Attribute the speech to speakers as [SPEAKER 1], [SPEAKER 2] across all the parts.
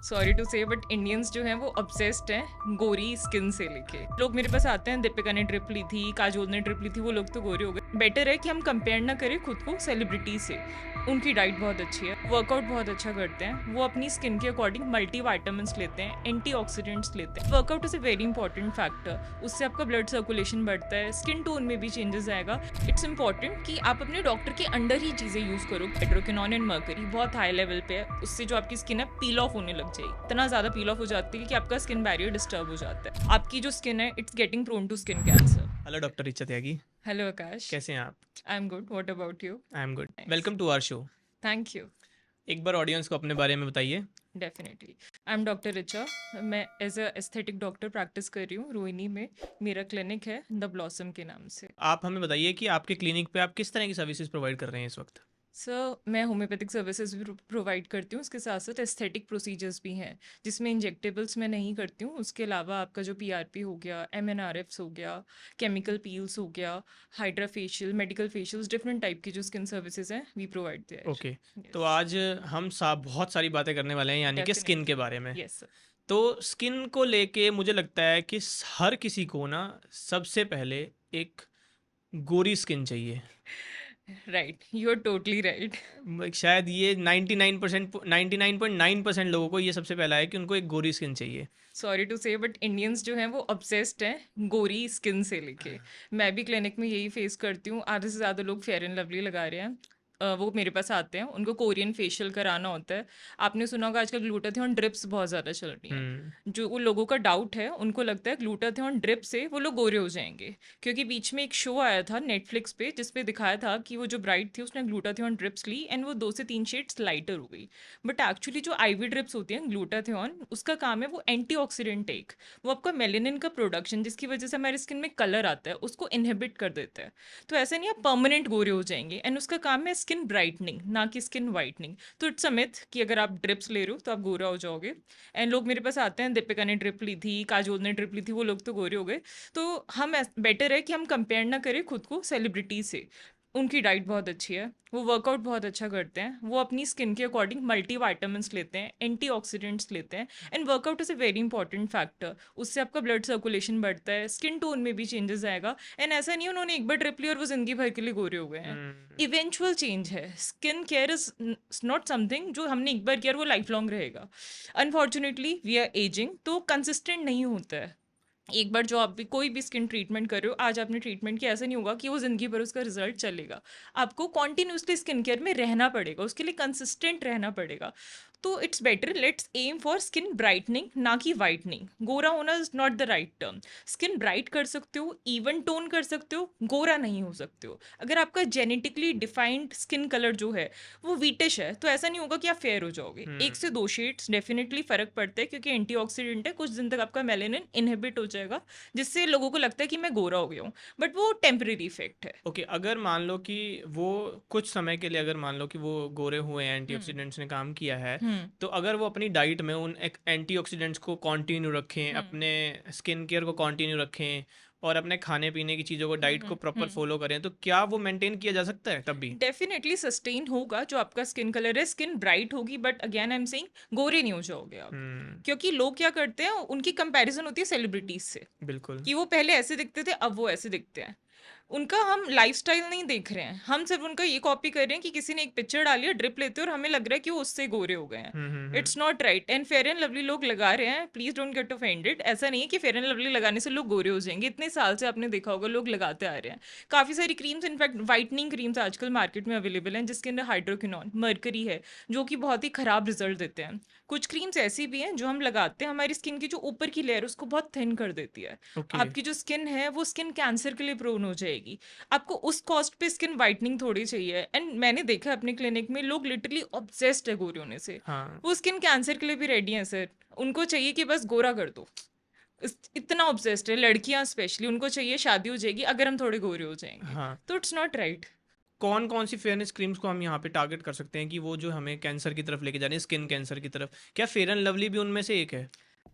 [SPEAKER 1] Sorry to से but Indians जो हैं वो ऑब्सेस्ड हैं गोरी स्किन से लेके। लोग मेरे पास आते हैं, दीपिका ने ट्रिप ली थी, काजोल ने ट्रिप ली थी, वो लोग तो गोरे हो गए। बेटर है कि हम कंपेयर ना करें खुद को सेलिब्रिटी से। उनकी डाइट बहुत अच्छी है, वर्कआउट बहुत अच्छा करते हैं, वो अपनी स्किन के अकॉर्डिंग मल्टी वाइटामिन्स लेते हैं, एंटीऑक्सीडेंट्स लेते हैं। Workout is a very important factor, उससे आपका ब्लड सर्कुलेशन बढ़ता है, स्किन टोन में भी चेंजेस आएगा। इट्स इंपॉर्टेंट कि आप अपने डॉक्टर के अंडर ही चीज़ें यूज़ करो। हाइड्रोक्विनोन एंड मर्करी बहुत हाई लेवल पे है, उससे जो आपकी स्किन है पील ऑफ होने लग जाएगी, इतना ज़्यादा पील ऑफ हो जाती है कि आपका स्किन बैरियर डिस्टर्ब हो जाता है, आपकी जो स्किन है it's getting prone to skin cancer.
[SPEAKER 2] Hello doctor Richa Tyagi.
[SPEAKER 1] Hello Akash.
[SPEAKER 2] कैसे हैं आप?
[SPEAKER 1] I am good, what about you?
[SPEAKER 2] I am good.
[SPEAKER 1] Nice,
[SPEAKER 2] welcome to our show.
[SPEAKER 1] Thank you.
[SPEAKER 2] एक बार ऑडियंस को अपने बारे में बताइए।
[SPEAKER 1] Definitely, I am doctor Richa. मैं as a aesthetic doctor practice कर रही हूँ रोहिणी में। मेरा क्लिनिक है द ब्लॉसम के नाम से।
[SPEAKER 2] आप हमें बताइए कि आपके क्लिनिक पे आप किस तरह की सर्विसेज प्रोवाइड कर रहे हैं इस वक्त।
[SPEAKER 1] सर, मैं होम्योपैथिक सर्विसेज भी प्रोवाइड करती हूँ, उसके साथ साथ एस्थेटिक प्रोसीजर्स भी हैं जिसमें इंजेक्टेबल्स मैं नहीं करती हूँ। उसके अलावा आपका जो पीआरपी हो गया, एमएनआरएफ्स हो गया, केमिकल पील्स हो गया, hydra facial, medical facials, different type की जो स्किन सर्विसेज हैं वी प्रोवाइड देयर।
[SPEAKER 2] ओके। तो
[SPEAKER 1] यस,
[SPEAKER 2] आज हम बहुत सारी बातें करने वाले हैं, यानी कि स्किन के
[SPEAKER 1] डेफिनेटली।
[SPEAKER 2] बारे में।
[SPEAKER 1] Yes sir.
[SPEAKER 2] तो स्किन को लेके मुझे लगता है कि हर किसी को ना सबसे पहले एक गोरी स्किन चाहिए।
[SPEAKER 1] Right, you are totally right.
[SPEAKER 2] शायद ये 99% 99.9% लोगों को ये सबसे पहला है कि उनको एक गोरी स्किन चाहिए।
[SPEAKER 1] सॉरी टू से बट इंडियंस जो हैं वो ऑब्सेस्ड हैं गोरी स्किन से लेके। मैं भी क्लिनिक में यही फेस करती हूँ, आधे से ज़्यादा लोग फेयर एंड लवली लगा रहे हैं। वो मेरे पास आते हैं, उनको कोरियन फेशियल कराना होता है। आपने सुना होगा आजकल ग्लूटाथियोन ड्रिप्स बहुत ज़्यादा चल रही हैं।
[SPEAKER 2] हम्म।
[SPEAKER 1] जो उन लोगों का डाउट है, उनको लगता है ग्लूटाथियोन ड्रिप से वो लोग गोरे हो जाएंगे, क्योंकि बीच में एक शो आया था नेटफ्लिक्स पे जिसपे दिखाया था कि वो जो ब्राइड थी उसने ग्लूटाथियोन ड्रिप्स ली एंड वो 2 से 3 शेड्स लाइटर हो गई। बट एक्चुअली जो आईवी ड्रिप्स होती हैं ग्लूटाथियोन, उसका काम है वो एंटीऑक्सीडेंट एक, वो आपका मेलेनिन का प्रोडक्शन जिसकी वजह से हमारी स्किन में कलर आता है उसको इनहिबिट कर देता है। तो ऐसा नहीं आप परमानेंट गोरे हो जाएंगे, एंड उसका काम है स्किन ब्राइटनिंग, ना कि स्किन वाइटनिंग। तो इट्स अ मिथ कि अगर आप ड्रिप्स ले रहे हो तो आप गोरा हो जाओगे। एंड लोग मेरे पास आते हैं, दीपिका ने ड्रिप ली थी, काजोल ने ड्रिप ली थी, वो लोग तो गोरे हो गए। तो हम बेटर है कि हम कंपेयर ना करें खुद को सेलिब्रिटी से। उनकी डाइट बहुत अच्छी है, वो वर्कआउट बहुत अच्छा करते हैं, वो अपनी स्किन के अकॉर्डिंग मल्टी वाइटामिन्स लेते हैं, एंटीऑक्सीडेंट्स लेते हैं। And workout is a very important factor, उससे आपका ब्लड सर्कुलेशन बढ़ता है, स्किन टोन में भी चेंजेस आएगा। एंड ऐसा नहीं है उन्होंने एक बार ट्रिप ली और वो जिंदगी भर के लिए गोरे हो गए हैं।
[SPEAKER 2] हम्म।
[SPEAKER 1] इवेंचुअल चेंज है, skin care is not something जो हमने एक बार किया और वो लाइफ लॉन्ग रहेगा। अनफॉर्चुनेटली वी आर एजिंग, तो कंसिस्टेंट नहीं होता है। एक बार जो आप भी कोई भी स्किन ट्रीटमेंट कर रहे हो, आज आपने ट्रीटमेंट किया, ऐसा नहीं होगा कि वो ज़िंदगी भर उसका रिजल्ट चलेगा। आपको कॉन्टिन्यूसली स्किन केयर में रहना पड़ेगा, उसके लिए कंसिस्टेंट रहना पड़ेगा। तो it's better let's aim for skin brightening, ना कि वाइटनिंग। गोरा होना is not the right term. Skin bright कर सकते हो, इवन टोन कर सकते हो, गोरा नहीं हो सकते हो। अगर आपका जेनेटिकली डिफाइंड स्किन कलर जो है वो वीटिश है तो ऐसा नहीं होगा कि आप फेयर हो जाओगे। 1 से 2 शेड्स डेफिनेटली फर्क पड़ता है, क्योंकि एंटीऑक्सीडेंट है, कुछ दिन तक आपका मेलेनिन इनहिबिट हो जाएगा, जिससे लोगों को लगता है कि मैं गोरा हो गया हूँ, बट वो टेम्परेरी इफेक्ट है।
[SPEAKER 2] ओके, अगर मान लो कि वो कुछ समय के लिए, अगर मान लो कि वो गोरे हुए हैं,
[SPEAKER 1] हम्म।
[SPEAKER 2] एंटीऑक्सीडेंट्स ने काम किया है,
[SPEAKER 1] हम्म।
[SPEAKER 2] तो अगर वो अपनी डाइट में उन एंटीऑक्सीडेंट्स को कंटिन्यू रखें,
[SPEAKER 1] हम्म।
[SPEAKER 2] अपने स्किन केयर को कंटिन्यू रखें और अपने खाने पीने की चीज़ों को, डाइट को प्रॉपर
[SPEAKER 1] हम्म।
[SPEAKER 2] फॉलो करें, तो क्या वो मेंटेन किया जा सकता है तब भी?
[SPEAKER 1] डेफिनेटली सस्टेन होगा जो आपका स्किन कलर है, स्किन ब्राइट होगी, but again I am saying गोरे नहीं हो जाओगे आप।
[SPEAKER 2] हम्म।
[SPEAKER 1] क्योंकि लोग क्या करते हैं, उनकी कंपैरिजन होती है सेलिब्रिटीज से,
[SPEAKER 2] बिल्कुल।
[SPEAKER 1] कि वो पहले ऐसे दिखते थे अब वो ऐसे दिखते हैं। उनका हम लाइफस्टाइल नहीं देख रहे हैं, हम सिर्फ उनका ये कॉपी कर रहे हैं कि किसी ने एक पिक्चर डाली है ड्रिप लेते हैं और हमें लग रहा है कि वो उससे गोरे हो गए हैं।
[SPEAKER 2] Hmm.
[SPEAKER 1] It's not right. And fair and lovely लोग लगा रहे हैं, प्लीज डोंट गेट ऑफेंडेड। ऐसा नहीं है कि फेयर एंड लवली लगाने से लोग गोरे हो जाएंगे, इतने साल से आपने देखा होगा लोग लगाते आ रहे हैं। काफ़ी सारी क्रीम्स, इनफैक्ट वाइटनिंग क्रीम्स आजकल मार्केट में अवेलेबल हैं जिसके अंदर हाइड्रोक्विनोन, मर्करी है, जो कि बहुत ही खराब रिजल्ट देते हैं। कुछ क्रीम्स ऐसी भी हैं जो हम लगाते हैं, हमारी स्किन की जो ऊपर की लेयर उसको बहुत थिन कर देती है।
[SPEAKER 2] ओके।
[SPEAKER 1] आपकी जो स्किन है वो स्किन कैंसर के लिए प्रोन हो जाएगी। आपको उस कॉस्ट पे स्किन वाइटनिंग थोड़ी चाहिए। एंड मैंने देखा है अपने क्लिनिक में लोग लिटरली ऑब्सेस्ड है गोरे होने से,
[SPEAKER 2] हाँ।
[SPEAKER 1] वो स्किन कैंसर के लिए भी रेडी हैं सर। उनको चाहिए कि बस गोरा कर दो, इतना ऑब्सेस्ड है। लड़कियां स्पेशली, उनको चाहिए शादी हो जाएगी अगर हम थोड़े गोरे हो जाएंगे।
[SPEAKER 2] हाँ।
[SPEAKER 1] तो इट्स नॉट राइट।
[SPEAKER 2] कौन कौन सी फेयरनेस क्रीम्स को हम यहाँ पे टारगेट कर सकते हैं कि वो जो हमें कैंसर की तरफ लेके जा रही है, स्किन कैंसर की तरफ? क्या फेयर एंड लवली भी उनमें से एक है?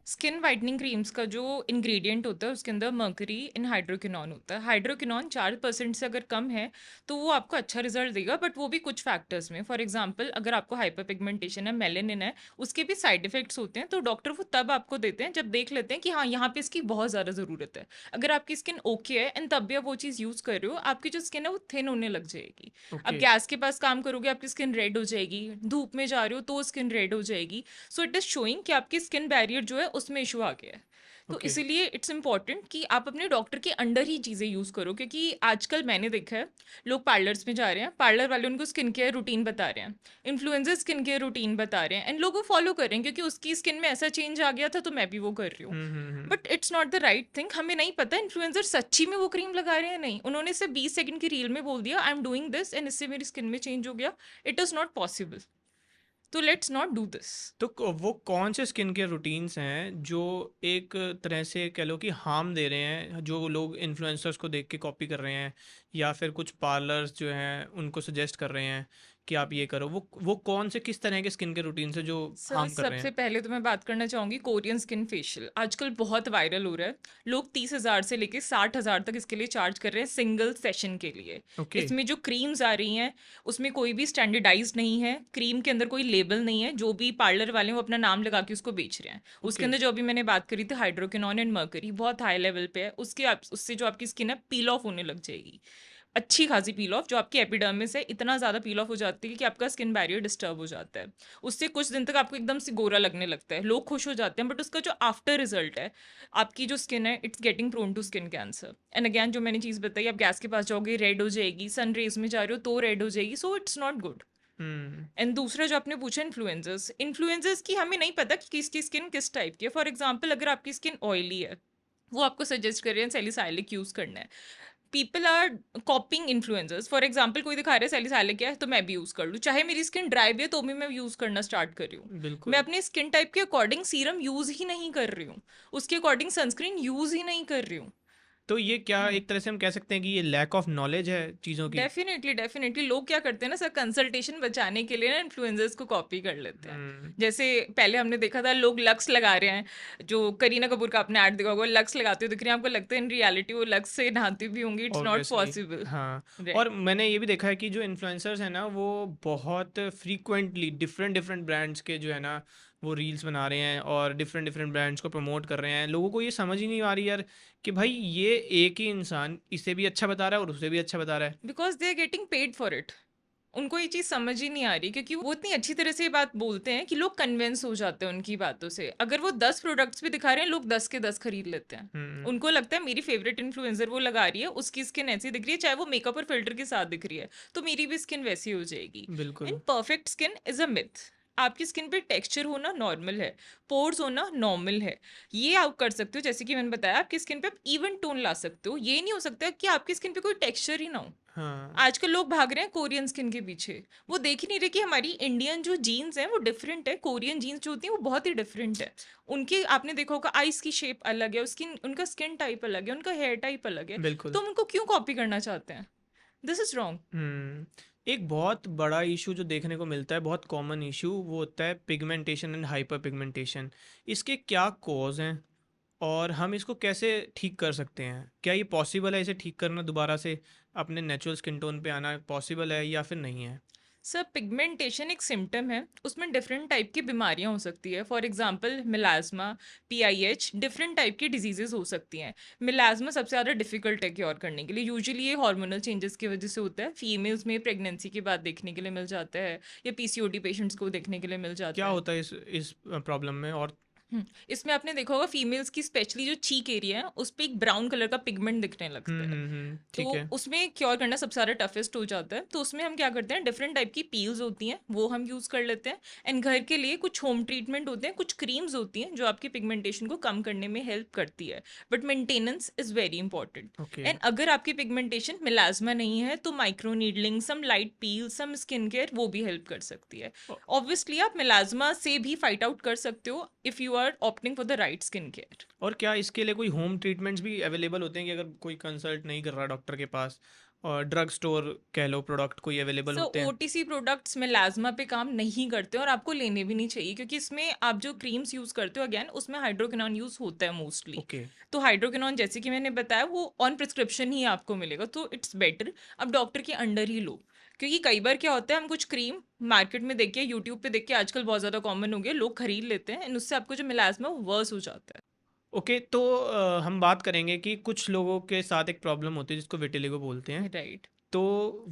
[SPEAKER 1] स्किन वाइटनिंग क्रीम्स का जो इंग्रेडिएंट होता है उसके अंदर मर्करी इन हाइड्रोक्विनोन होता है। हाइड्रोक्विनोन 4% से अगर कम है तो वो आपको अच्छा रिजल्ट देगा, बट वो भी कुछ फैक्टर्स में। फॉर एग्जांपल अगर आपको हाइपर पिगमेंटेशन है, मेलेनिन है, उसके भी साइड इफेक्ट्स होते हैं, तो डॉक्टर वो तब आपको देते हैं जब देख लेते हैं कि हाँ यहाँ पे इसकी बहुत ज़्यादा ज़रूरत है। अगर आपकी स्किन ओके है एंड तब भी आप वो चीज़ यूज़ कर रहे हो, आपकी जो स्किन है वो थिन होने लग जाएगी। अब
[SPEAKER 2] ओके।
[SPEAKER 1] गैस के पास काम करोगे आपकी स्किन रेड हो जाएगी, धूप में जा रहे हो तो स्किन रेड हो जाएगी। सो इट इज शोइंग कि आपकी स्किन बैरियर जो है उसमें इशू आ गया है। तो
[SPEAKER 2] ओके।
[SPEAKER 1] इसीलिए इट्स इंपॉर्टेंट कि आप अपने डॉक्टर के अंडर ही चीज़ें यूज़ करो, क्योंकि आजकल मैंने देखा है लोग पार्लर्स में जा रहे हैं, पार्लर वाले उनको स्किन केयर रूटीन बता रहे हैं, इन्फ्लुएंसर स्किन केयर रूटीन बता रहे हैं, एंड लोग वो फॉलो कर रहे हैं क्योंकि उसकी स्किन में ऐसा चेंज आ गया था तो मैं भी वो कर रही हूँ।
[SPEAKER 2] Hmm.
[SPEAKER 1] But it's not the right thing. हमें नहीं पता इन्फ्लुएंसर सच्ची में वो क्रीम लगा रहे हैं नहीं, उन्होंने सिर्फ 20 सेकंड की रील में बोल दिया I am doing this and इससे मेरी स्किन में चेंज हो गया। It is not possible. तो लेट्स नॉट डू दिस।
[SPEAKER 2] तो वो कौन से स्किन केयर रूटीन्स हैं जो एक तरह से कह लो कि हार्म दे रहे हैं, जो लोग इन्फ्लुएंसर्स को देख के कॉपी कर रहे हैं, या फिर कुछ पार्लर्स जो हैं उनको सजेस्ट कर रहे हैं कि आप ये करो? वो कौन से किस तरह के स्किन केयर रूटीन्स हैं जो
[SPEAKER 1] सर
[SPEAKER 2] हार्म कर रहे
[SPEAKER 1] सबसे
[SPEAKER 2] हैं?
[SPEAKER 1] पहले तो मैं बात करना चाहूँगी कोरियन स्किन फेशियल। आजकल बहुत वायरल हो रहा है। लोग 30,000 से लेके 60,000 तक इसके लिए चार्ज कर रहे हैं सिंगल सेशन के लिए।
[SPEAKER 2] ओके।
[SPEAKER 1] इसमें जो क्रीम्स आ रही हैं उसमें कोई भी स्टैंडर्डाइज नहीं है, क्रीम के अंदर कोई लेबल नहीं है, जो भी पार्लर वाले हैं वो अपना नाम लगा के उसको बेच रहे हैं। उसके
[SPEAKER 2] ओके।
[SPEAKER 1] अंदर जो अभी मैंने बात करी थी हाइड्रोक्विनोन एंड मर्करी बहुत हाई लेवल पे है, उससे जो आपकी स्किन है पील ऑफ होने लग जाएगी। अच्छी खासी पील ऑफ, जो आपकी एपिडर्मिस है इतना ज़्यादा पील ऑफ हो जाती है कि आपका स्किन बैरियर डिस्टर्ब हो जाता है। उससे कुछ दिन तक आपको एकदम से गोरा लगने लगता है, लोग खुश हो जाते हैं, बट उसका जो आफ्टर रिजल्ट है आपकी जो स्किन है it's getting prone to skin cancer. And again जो मैंने चीज़ बताई, आप गैस के पास जाओगे रेड हो जाएगी, सन रेज में जा रहे हो तो रेड हो जाएगी, so it's not good.
[SPEAKER 2] Hmm.
[SPEAKER 1] And दूसरा जो आपने पूछा इन्फ्लुएंसर्स, इन्फ्लुएंसर्स की हमें नहीं पता कि किसकी स्किन किस टाइप की है। फॉर एग्जाम्पल अगर आपकी स्किन ऑयली है, वो आपको सजेस्ट कर रहे हैं सैलिसाइलिक यूज़ करना है। People are copying influencers. For example कोई दिखा रहा है सैलिसाइलिक है तो मैं भी यूज़ कर लूँ, चाहे मेरी स्किन ड्राई भी है तो भी मैं यूज़ करना स्टार्ट कर रही हूँ। मैं
[SPEAKER 2] बिल्कुल।
[SPEAKER 1] अपने स्किन टाइप के अकॉर्डिंग सीरम यूज़ ही नहीं कर रही हूँ, उसके अकॉर्डिंग सनस्क्रीन यूज़ ही नहीं कर रही हूँ।
[SPEAKER 2] तो ये क्या एक तरह से हम कह सकते हैं कि ये लैक ऑफ नॉलेज है चीज़ों की?
[SPEAKER 1] डेफिनेटली डेफिनेटली लोग क्या करते हैं ना सर, कंसल्टेशन बचाने के लिए ना इन्फ्लुएंसर्स को कॉपी कर लेते हैं।
[SPEAKER 2] हम्म।
[SPEAKER 1] जैसे पहले हमने देखा था लोग लक्स लगा रहे हैं, जो करीना कपूर का आपने ऐड देखा होगा, लक्स लगाते हुए दिख रही है, आपको लगता है इन रियलिटी वो लक्स से नहाती भी होंगी? It's not
[SPEAKER 2] obviously.
[SPEAKER 1] पॉसिबल।
[SPEAKER 2] हाँ। और
[SPEAKER 1] राइट।
[SPEAKER 2] मैंने ये भी देखा है कि जो इन्फ्लुएंसर्स हैं ना वो बहुत फ्रीक्वेंटली डिफरेंट डिफरेंट ब्रांड्स के जो है ना वो रील्स बना रहे हैं और डिफरेंट डिफरेंट ब्रांड्स को प्रमोट कर रहे हैं। लोगों को ये समझ ही नहीं आ रही यार कि भाई ये एक ही इंसान इसे भी अच्छा बता रहा है और उसे भी अच्छा बता रहा है।
[SPEAKER 1] Because they are getting paid for it. उनको ये चीज़ समझ ही नहीं आ रही, क्योंकि वो इतनी अच्छी तरह से ये बात बोलते हैं कि लोग कन्विंस हो जाते हैं उनकी बातों से। अगर वो 10 प्रोडक्ट्स भी दिखा रहे हैं, लोग 10 के 10 खरीद लेते हैं।
[SPEAKER 2] हम्म।
[SPEAKER 1] उनको लगता है मेरी फेवरेट इन्फ्लुएंसर वो लगा रही है, उसकी स्किन ऐसी दिख रही है, चाहे वो मेकअप और फिल्टर के साथ दिख रही है, तो मेरी भी स्किन वैसी हो जाएगी।
[SPEAKER 2] बिल्कुल।
[SPEAKER 1] And perfect skin is a myth. आपकी स्किन पे टेक्सचर होना नॉर्मल है, पोर्स होना नॉर्मल है, ये आप कर सकते हो। जैसे कि मैंने बताया आपकी स्किन पे आप इवन टोन ला सकते हो, ये नहीं हो सकता कि आपकी स्किन पे कोई टेक्सचर ही ना हो।
[SPEAKER 2] हाँ।
[SPEAKER 1] आजकल लोग भाग रहे हैं कोरियन स्किन के पीछे, वो देख ही नहीं रहे कि हमारी इंडियन जो जीन्स हैं वो डिफरेंट है, कोरियन जीन्स जो होती हैं वो बहुत ही डिफरेंट है। उनकी आपने देखा होगा आइस की शेप अलग है, उसकी उनका स्किन टाइप अलग है, उनका हेयर टाइप अलग है,
[SPEAKER 2] बिल्कुल।
[SPEAKER 1] तो हम उनको क्यों कॉपी करना चाहते हैं? This is wrong.
[SPEAKER 2] हम्म। एक बहुत बड़ा इशू जो देखने को मिलता है, बहुत कॉमन इशू, वो होता है पिगमेंटेशन एंड हाइपर पिगमेंटेशन। इसके क्या कॉज हैं और हम इसको कैसे ठीक कर सकते हैं? क्या ये पॉसिबल है इसे ठीक करना, दोबारा से अपने नेचुरल स्किन टोन पे आना पॉसिबल है या फिर नहीं है?
[SPEAKER 1] सर पिगमेंटेशन एक सिम्टम है, उसमें डिफरेंट टाइप की बीमारियां हो सकती है। For example melasma, PIH, different type की डिजीजेस हो सकती हैं। मिलाज्मा सबसे ज़्यादा डिफिकल्ट है क्योर करने के लिए, यूजुअली ये हार्मोनल चेंजेस की वजह से होता है। फीमेल्स में प्रेगनेंसी के बाद देखने के लिए मिल जाता है, या पीसीओडी पेशेंट्स को देखने के लिए मिल
[SPEAKER 2] क्या
[SPEAKER 1] जाता है।
[SPEAKER 2] होता है इस प्रॉब्लम में? और
[SPEAKER 1] इसमें आपने देखा होगा फीमेल्स की स्पेशली जो चीक एरिया है उस पे एक ब्राउन कलर का पिगमेंट दिखने लगता है। तो
[SPEAKER 2] ठीक है।
[SPEAKER 1] उसमें क्योर करना सबसे ज़्यादा टफेस्ट हो जाता है। तो उसमें हम क्या करते हैं, डिफरेंट टाइप की पील्स होती हैं वो हम यूज़ कर लेते हैं। एंड घर के लिए कुछ होम ट्रीटमेंट होते हैं, कुछ क्रीम्स होती हैं जो आपकी पिगमेंटेशन को कम करने में हेल्प करती है। But maintenance is very important.
[SPEAKER 2] Okay.
[SPEAKER 1] And अगर आपकी पिगमेंटेशन मिलाज्मा नहीं है तो माइक्रो नीडलिंग, सम लाइट पील, सम स्किन केयर वो भी हेल्प कर सकती है। ऑब्वियसली आप मिलाज्मा से भी फाइट आउट कर सकते हो if you are opting for the right skin care.
[SPEAKER 2] और क्या इसके लिए कोई होम ट्रीटमेंट्स भी अवेलेबल होते हैं कि अगर कोई कंसल्ट नहीं कर रहा डॉक्टर के पास और ड्रग स्टोर कह लो प्रोडक्ट कोई अवेलेबल
[SPEAKER 1] सो
[SPEAKER 2] होते हैं?
[SPEAKER 1] ओटीसी प्रोडक्ट्स मेलाज़्मा पे काम नहीं करते और आपको लेने भी नहीं चाहिए, क्योंकि इसमें आप जो क्रीम्स यूज़ करते हो अगेन उसमें हाइड्रोक्विनोन यूज़ होता है मोस्टली।
[SPEAKER 2] ओके।
[SPEAKER 1] तो हाइड्रोक्विनोन जैसे कि मैंने बताया वो ऑन प्रिस्क्रिप्शन ही आपको मिलेगा, तो इट्स बेटर अब डॉक्टर के अंडर ही लो। क्योंकि कई बार क्या होता है, हम कुछ क्रीम मार्केट में देख के, यूट्यूब पे देख के, आजकल बहुत ज़्यादा कॉमन हो गया, लोग खरीद लेते हैं एंड उससे आपको जो मिलाज़्मा वो वर्स हो जाता
[SPEAKER 2] ओके, तो हम बात करेंगे कि कुछ लोगों के साथ एक प्रॉब्लम होती है जिसको विटिलिगो बोलते हैं।
[SPEAKER 1] है, राइट।
[SPEAKER 2] तो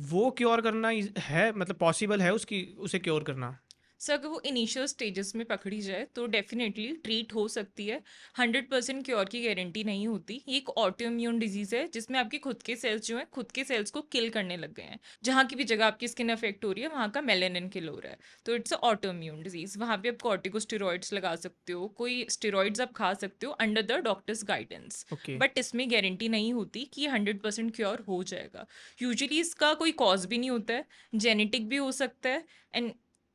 [SPEAKER 2] वो क्योर करना है, मतलब पॉसिबल है उसकी, उसे क्योर करना?
[SPEAKER 1] सर अगर वो इनिशियल स्टेजेस में पकड़ी जाए तो डेफिनेटली ट्रीट हो सकती है। 100% क्योर की गारंटी नहीं होती। ये एक ऑटो इम्यून डिजीज़ है जिसमें आपके खुद के सेल्स जो हैं खुद के सेल्स को किल करने लग गए हैं। जहाँ की भी जगह आपकी स्किन अफेक्ट हो रही है वहाँ का मेलेनिन किल हो रहा है। तो it's a auto immune disease. वहाँ पे आप कॉर्टिकोस्टेरॉइड्स लगा सकते हो, कोई स्टेरॉइड्स आप खा सकते हो under the doctors guidance.
[SPEAKER 2] Okay.
[SPEAKER 1] But इसमें गारंटी नहीं होती कि ये 100% क्योर हो जाएगा। यूजुअली इसका कोई कॉज भी नहीं होता है, जेनेटिक भी हो सकता है and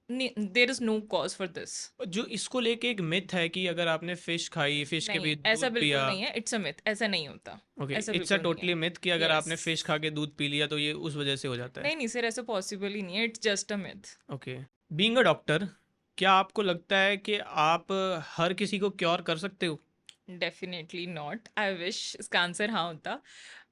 [SPEAKER 1] there is no cause for this.
[SPEAKER 2] जो इसको लेके एक मिथ है कि अगर आपने फिश खाई, फिश के
[SPEAKER 1] नहीं,
[SPEAKER 2] भी
[SPEAKER 1] ऐसा
[SPEAKER 2] दूध
[SPEAKER 1] बिल्कुल
[SPEAKER 2] पिया।
[SPEAKER 1] नहीं है, इट्स अ मिथ, ऐसा नहीं होता।
[SPEAKER 2] ओके,
[SPEAKER 1] ऐसा
[SPEAKER 2] इट्स अ
[SPEAKER 1] बिल्कुल नहीं है।
[SPEAKER 2] टोटली मिथ कि अगर
[SPEAKER 1] यस।
[SPEAKER 2] आपने फिश खा के दूध पी लिया तो ये उस वजह से हो जाता है।
[SPEAKER 1] नहीं नहीं सर, ऐसा पॉसिबल ही नहीं है, it's just a myth.
[SPEAKER 2] Okay. Being a doctor, क्या आपको लगता है कि आप हर किसी को क्योर कर सकते हो?
[SPEAKER 1] डेफिनेटली नॉट, आई विश इसका आंसर हाँ होता।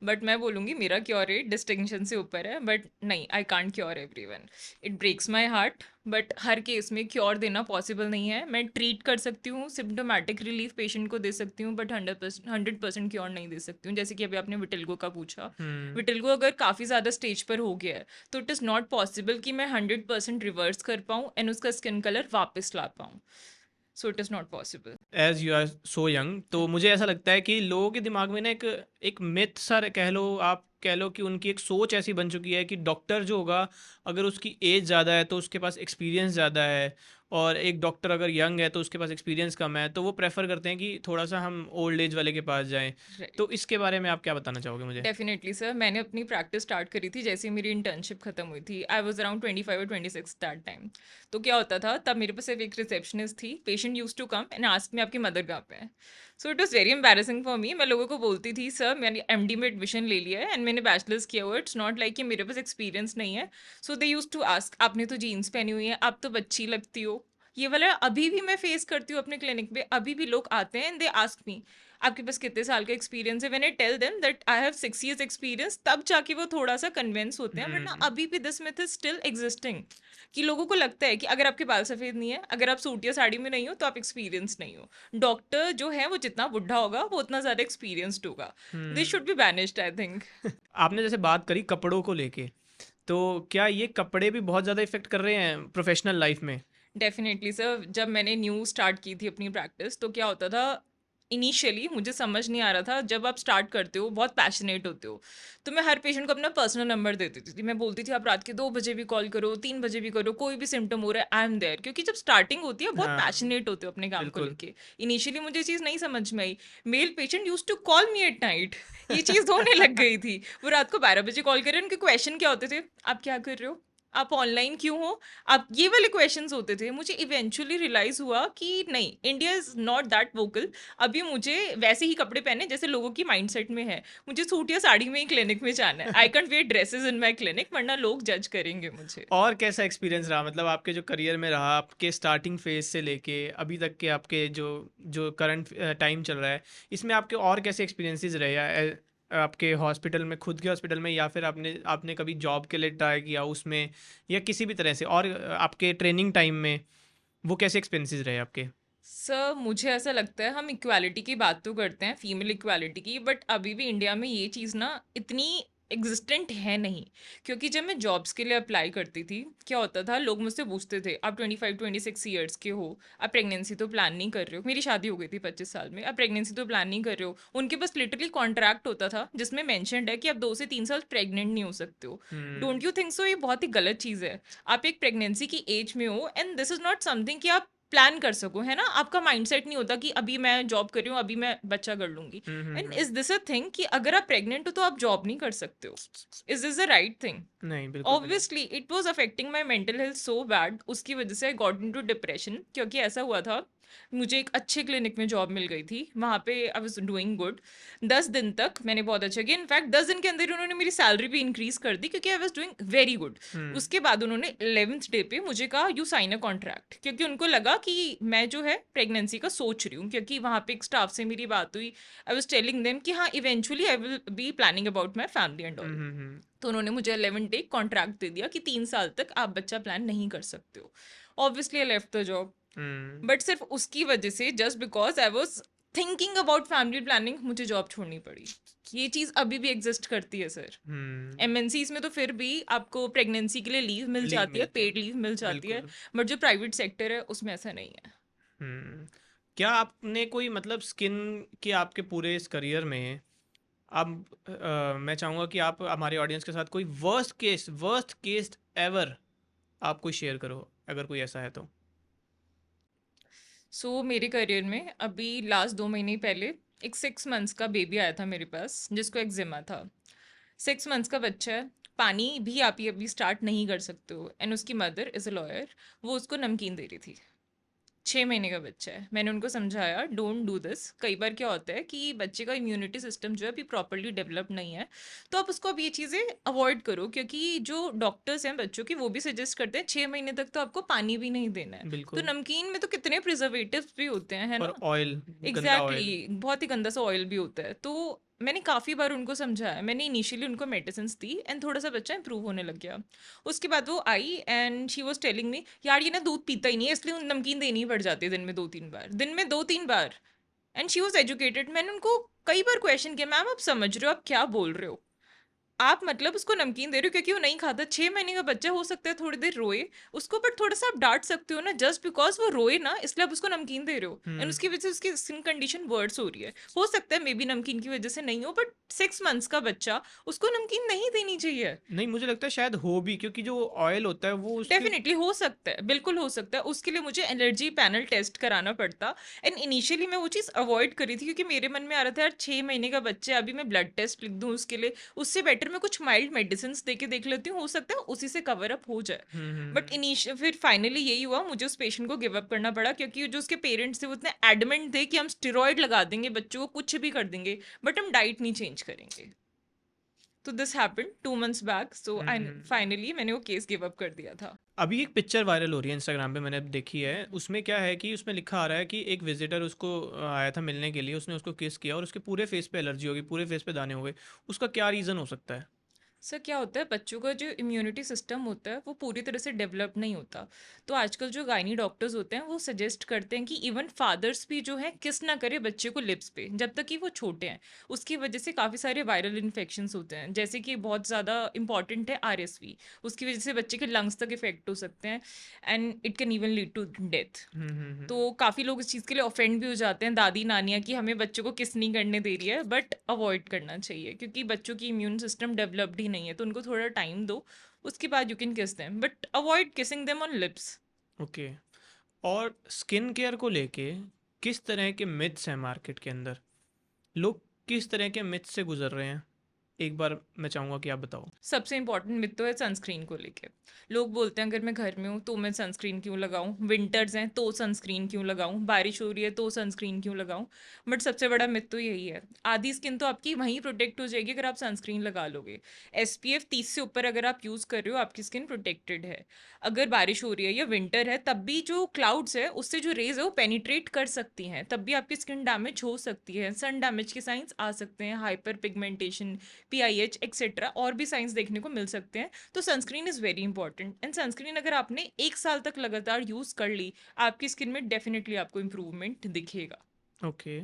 [SPEAKER 1] बट मैं बोलूँगी मेरा क्योर रेट डिस्टिंक्शन से ऊपर है, बट नहीं, I can't cure everyone. It breaks my heart, but हर केस में क्योर देना पॉसिबल नहीं है। मैं ट्रीट कर सकती हूँ, सिम्टोमेटिक रिलीफ पेशेंट को दे सकती हूँ, बट 100% क्योर नहीं दे सकती हूँ। जैसे कि अभी आपने विटिल्गो का पूछा,
[SPEAKER 2] हम्म।
[SPEAKER 1] विटिल्गो अगर काफ़ी ज़्यादा स्टेज पर हो गया है तो इट इज़ नॉट पॉसिबल कि मैं 100% रिवर्स कर पाऊँ एंड उसका स्किन कलर वापस ला पाऊँ। So it is not possible.
[SPEAKER 2] As you are so young, तो मुझे ऐसा लगता है कि लोगों के दिमाग में ना एक एक मिथ सा कह लो, आप कह लो कि उनकी एक सोच ऐसी बन चुकी है कि डॉक्टर जो होगा, अगर उसकी एज ज़्यादा है तो उसके पास एक्सपीरियंस ज़्यादा है, और एक डॉक्टर अगर यंग है तो उसके पास एक्सपीरियंस कम है, तो वो प्रेफर करते हैं कि थोड़ा सा हम ओल्ड एज वाले के पास जाएं। तो इसके बारे में आप क्या बताना चाहोगे मुझे?
[SPEAKER 1] डेफिनेटली सर, मैंने अपनी प्रैक्टिस स्टार्ट करी थी जैसे ही मेरी इंटर्नशिप खत्म हुई थी। आई वाज अराउंड 25 और 26 दैट टाइम। तो क्या होता था, तब मेरे पास सिर्फ एक रिसेप्शनिस्ट थी। Patient use to come and ask me आपकी मदर कहाँ पे है। So it was very embarrassing for me. मैं लोगों को बोलती थी सर मैंने एमडी में एडमिशन ले लिया है एंड मैंने बैचलर्स किया हुआ है, इट्स नॉट लाइक कि मेरे पास एक्सपीरियंस नहीं है। सो दे यूज टू आस्क आपने तो जीन्स पहनी हुई है, आप तो बच्ची लगती हो। ये वाला अभी भी मैं फेस करती हूँ अपने क्लिनिक पे। अभी भी लोग आते हैं एंड दे आस्क मी आपके पास कितने साल का एक्सपीरियंस है। When I tell them that I have 6 years experience, तब जाके वो थोड़ा सा कन्विंस होते हैं, वरना
[SPEAKER 2] हम्म।
[SPEAKER 1] अभी भी this myth is still existing कि लोगों को लगता है कि अगर आपके बाल सफेद नहीं है, अगर आप सूट या साड़ी में नहीं हो तो आप एक्सपीरियंस नहीं हो। डॉक्टर जो है वो जितना बुढ़ा होगा वो उतना ज्यादा एक्सपीरियंस्ड होगा। This
[SPEAKER 2] hmm.
[SPEAKER 1] Should be banished I think.
[SPEAKER 2] आपने जैसे बात करी कपड़ों को लेके, तो क्या ये कपड़े भी बहुत ज़्यादा इफेक्ट कर रहे हैं प्रोफेशनल लाइफ में?
[SPEAKER 1] डेफिनेटली सर, जब मैंने न्यू स्टार्ट की थी अपनी प्रैक्टिस तो क्या होता था, इनिशियली मुझे समझ नहीं आ रहा था। जब आप स्टार्ट करते हो बहुत पैशनेट होते हो, तो मैं हर पेशेंट को अपना पर्सनल नंबर दे देती थी। मैं बोलती थी आप रात के 2 बजे भी कॉल करो, 3 बजे भी करो, कोई भी सिम्टम हो रहा है आई एम देयर। क्योंकि जब स्टार्टिंग होती है बहुत
[SPEAKER 2] हाँ,
[SPEAKER 1] पैशनेट होते हो अपने काम को
[SPEAKER 2] बिल्कुल।
[SPEAKER 1] लेके। इनिशियली मुझे ये चीज़ नहीं समझ में आई। Male patient use to call me at night. ये चीज़ होने लग गई थी। वो रात को 12 बजे कॉल कर रहे हैं। उनके क्वेश्चन क्या होते थे, आप क्या कर रहे हो, आप ऑनलाइन क्यों हो, आप ये वाले क्वेश्चंस होते थे। मुझे इवेंचुअली रियलाइज हुआ कि नहीं, India is not that vocal. अभी मुझे वैसे ही कपड़े पहने जैसे लोगों की माइंडसेट में है। मुझे सूट या साड़ी में ही क्लिनिक में जाना है। I can't where dresses in my clinic, वरना लोग जज करेंगे मुझे।
[SPEAKER 2] और कैसा एक्सपीरियंस रहा, मतलब आपके जो करियर में रहा, आपके स्टार्टिंग फेज से लेके अभी तक के आपके जो जो करंट टाइम चल रहा है, इसमें आपके और कैसे एक्सपीरियंसेस रहे आपके हॉस्पिटल में, खुद के हॉस्पिटल में, या फिर आपने आपने कभी जॉब के लिए ट्राई किया उसमें, या किसी भी तरह से, और आपके ट्रेनिंग टाइम में वो कैसे एक्सपीरियंसेस रहे आपके?
[SPEAKER 1] सर मुझे ऐसा लगता है हम इक्वालिटी की बात तो करते हैं, फीमेल इक्वालिटी की, बट अभी भी इंडिया में ये चीज़ ना इतनी एग्जिस्टेंट है नहीं। क्योंकि जब मैं जॉब्स के लिए अप्लाई करती थी, क्या होता था, लोग मुझसे पूछते थे आप 25-26 ईयर्स के हो, आप प्रेगनेंसी तो प्लान नहीं कर रहे हो। मेरी शादी हो गई थी 25 साल में, आप प्रेगनेंसी तो प्लान नहीं कर रहे हो। उनके पास लिटरली कॉन्ट्रैक्ट होता था जिसमें मैंशनड है कि आप 2 से 3 साल प्रेग्नेंट नहीं हो सकते हो।
[SPEAKER 2] Hmm.
[SPEAKER 1] Don't you think so? ये बहुत ही गलत चीज़ है। आप एक प्रेगनेंसी की एज में हो and this is not something कि आप प्लान कर सको, है ना। आपका माइंडसेट नहीं होता कि अभी मैं जॉब कर रही हूँ, अभी मैं बच्चा कर लूंगी। And
[SPEAKER 2] hmm.
[SPEAKER 1] Is this a thing कि अगर आप प्रेग्नेंट हो तो आप जॉब नहीं कर सकते हो? Is this the right thing?
[SPEAKER 2] नहीं, बिल्कुल भी नहीं।
[SPEAKER 1] Obviously it was affecting my mental health so bad. उसकी वजह से I got into depression. क्योंकि ऐसा हुआ था, मुझे एक अच्छे क्लिनिक में जॉब मिल गई थी, वहाँ पे आई वाज़ डूइंग गुड। 10 दिन तक मैंने बहुत अच्छा किया, इनफैक्ट 10 दिन के अंदर ही उन्होंने मेरी सैलरी भी इंक्रीज़ कर दी क्योंकि I was doing very good.
[SPEAKER 2] Hmm.
[SPEAKER 1] उसके बाद उन्होंने 11th डे पे मुझे कहा यू साइन अ कॉन्ट्रैक्ट, क्योंकि उनको लगा कि मैं जो है प्रेगनेंसी का सोच रही हूँ, क्योंकि वहाँ पे एक स्टाफ से मेरी बात हुई। आई वाज़ टेलिंग देम कि हाँ, eventually I will be planning about my family and
[SPEAKER 2] hmm,
[SPEAKER 1] all.
[SPEAKER 2] Hmm, hmm.
[SPEAKER 1] तो उन्होंने मुझे 11 डे कॉन्ट्रैक्ट दे दिया कि 3 साल तक आप बच्चा प्लान नहीं कर सकते हो। Obviously I left the job.
[SPEAKER 2] Hmm,
[SPEAKER 1] but सिर्फ उसकी वजह से, just because I was thinking about family planning, मुझे जॉब छोड़नी पड़ी। ये चीज़ अभी भी एग्जिस्ट करती है सर।
[SPEAKER 2] हुँ।
[SPEAKER 1] एमएनसीज में तो फिर भी आपको प्रेगनेंसी के लिए लीव मिल
[SPEAKER 2] लीव
[SPEAKER 1] जाती है,
[SPEAKER 2] मिलती है।
[SPEAKER 1] पेड लीव मिल जाती है।
[SPEAKER 2] बिल्कुल।
[SPEAKER 1] बट जो प्राइवेट सेक्टर है उसमें ऐसा नहीं है।
[SPEAKER 2] हुँ। क्या आपने कोई मतलब स्किन के आपके पूरे इस करियर में अब मैं चाहूँगा कि आप हमारे ऑडियंस के साथ कोई वर्स्ट केस एवर आप कोई शेयर करो, अगर कोई ऐसा है तो?
[SPEAKER 1] सो मेरे करियर में अभी लास्ट 2 महीने पहले एक 6 मंथ्स का बेबी आया था मेरे पास, जिसको एक्जिमा था। 6 मंथ्स का बच्चा है, पानी भी आप ये अभी स्टार्ट नहीं कर सकते हो, एंड उसकी मदर इज़ अ लॉयर। वो उसको नमकीन दे रही थी। 6 महीने का बच्चा है। मैंने उनको समझाया डोंट डू दिस। कई बार क्या होता है कि बच्चे का इम्यूनिटी सिस्टम जो है अभी प्रॉपरली डेवलप नहीं है, तो आप उसको अब ये चीज़ें अवॉइड करो, क्योंकि जो डॉक्टर्स हैं बच्चों की वो भी सजेस्ट करते हैं 6 महीने तक तो आपको पानी भी नहीं देना है। तो
[SPEAKER 2] बिल्कुल।
[SPEAKER 1] नमकीन में तो कितने प्रिजर्वेटिव्स भी होते हैं, है
[SPEAKER 2] और
[SPEAKER 1] ना।
[SPEAKER 2] ऑयल, गंदा ऑयल।
[SPEAKER 1] एग्जैक्टली, बहुत ही गंदा सा ऑयल भी होता है। तो मैंने काफ़ी बार उनको समझाया, मैंने इनिशियली उनको मेडिसिन दी एंड थोड़ा सा बच्चा इंप्रूव होने लग गया। उसके बाद वो आई and she was telling me, यार ये ना दूध पीता ही नहीं है, इसलिए नमकीन देनी ही पड़ जाती है दिन में 2-3 बार, दिन में 2-3 बार। And she was educated. मैंने उनको कई बार क्वेश्चन किया, मैम आप समझ रहे हो आप क्या बोल रहे हो? आप मतलब उसको नमकीन दे रहे हो क्योंकि वो नहीं खाता। 6 महीने का बच्चा, हो सकता है थोड़ी देर रोए, उसको बट थोड़ा सा आप डांट सकते हो ना, जस्ट बिकॉज वो रोए ना, इसलिए आप उसको नमकीन दे रहे हो, एंड
[SPEAKER 2] हुँ।
[SPEAKER 1] उसकी वजह से उसकी स्किन कंडीशन वर्स हो रही है। हो सकता है मे बी नमकीन की वजह से नहीं हो, बट 6 मंथ्स का बच्चा, उसको नमकीन नहीं देनी चाहिए।
[SPEAKER 2] नहीं, मुझे लगता है शायद हो भी, क्योंकि जो ऑयल होता है वो उसके।
[SPEAKER 1] डेफिनेटली हो सकता है, बिल्कुल हो सकता है। उसके लिए मुझे एलर्जी पैनल टेस्ट कराना पड़ता। एंड इनिशियली मैं वो चीज़ अवॉइड करी थी, क्योंकि मेरे मन में आ रहा था यार 6 महीने का बच्चा है, अभी मैं ब्लड टेस्ट लिख दूँ उसके लिए, उससे बेटर मैं कुछ माइल्ड मेडिसिन दे के देख लेती हूँ, हो सकता है उसी से कवर अप हो जाए।
[SPEAKER 2] हुँ, हुँ,
[SPEAKER 1] बट
[SPEAKER 2] हुँ।
[SPEAKER 1] फिर फाइनली यही हुआ, मुझे उस पेशेंट को गिव अप करना पड़ा, क्योंकि जो उसके पेरेंट्स थे वो इतने एडमेंट थे कि हम स्टेरॉइड लगा देंगे बच्चों को, कुछ भी कर देंगे, बट हम डाइट नहीं चेंज करेंगे। तो this happened 2 months back, so
[SPEAKER 2] hmm,
[SPEAKER 1] I
[SPEAKER 2] hmm.
[SPEAKER 1] Finally मैंने वो केस गिव अप कर दिया था।
[SPEAKER 2] अभी एक पिक्चर वायरल हो रही है इंस्टाग्राम पे, मैंने अब देखी है। उसमें क्या है कि उसमें लिखा आ रहा है कि एक विजिटर उसको आया था मिलने के लिए, उसने उसको किस किया और उसके पूरे फेस पे एलर्जी हो गई, पूरे फेस पे दाने हो गए। उसका क्या रीज़न हो सकता है?
[SPEAKER 1] सर क्या होता है, बच्चों का जो इम्यूनिटी सिस्टम होता है वो पूरी तरह से डेवलप नहीं होता। तो आजकल जो गायनी डॉक्टर्स होते हैं वो सजेस्ट करते हैं कि इवन फादर्स भी जो है किस ना करे बच्चे को लिप्स पे, जब तक कि वो छोटे हैं। उसकी वजह से काफ़ी सारे वायरल इन्फेक्शंस होते हैं, जैसे कि बहुत ज़्यादा इंपॉर्टेंट है आरएसवी। उसकी वजह से बच्चे के लंग्स तक इफेक्ट हो सकते हैं, and it can even lead to death.
[SPEAKER 2] Hmm, hmm, hmm.
[SPEAKER 1] तो काफ़ी लोग इस चीज़ के लिए ऑफेंड भी हो जाते हैं, दादी नानियाँ, कि हमें बच्चों को किस नहीं करने दे रही है, बट अवॉइड करना चाहिए क्योंकि बच्चों की इम्यून सिस्टम डेवलप्ड ही नहीं है, तो उनको थोड़ा टाइम दो। उसके बाद यू कैन किस them, but avoid kissing them on lips.
[SPEAKER 2] Okay. और स्किन केयर को लेके किस तरह के मिथ्स हैं मार्केट के अंदर? लोग किस तरह के मिथ्स से गुज़र रहे हैं? एक बार मैं चाहूँगा कि आप बताओ।
[SPEAKER 1] सबसे इंपॉर्टेंट मिथ तो है सनस्क्रीन को लेके। लोग बोलते हैं अगर मैं घर में हूँ तो मैं सनस्क्रीन क्यों लगाऊं, विंटर्स हैं तो सनस्क्रीन क्यों लगाऊं, बारिश हो रही है तो सनस्क्रीन क्यों लगाऊं। बट सबसे बड़ा मिथ तो यही है, आधी स्किन तो आपकी वहीं प्रोटेक्ट हो जाएगी अगर आप सनस्क्रीन लगा लोगे। एसपीएफ 30 से ऊपर अगर आप यूज़ कर रहे हो, आपकी स्किन प्रोटेक्टेड है। अगर बारिश हो रही है या विंटर है, तब भी जो क्लाउड्स है उससे जो रेज है वो पेनिट्रेट कर सकती हैं, तब भी आपकी स्किन डैमेज हो सकती है, सन डैमेज के साइंस आ सकते हैं, हाइपर पिगमेंटेशन, पीआईएच एक्सेट्रा, और भी साइंस देखने को मिल सकते हैं। तो sunscreen is very important, and sunscreen अगर आपने 1 साल तक लगातार यूज़ कर ली, आपकी स्किन में डेफिनेटली आपको इंप्रूवमेंट दिखेगा।
[SPEAKER 2] Okay.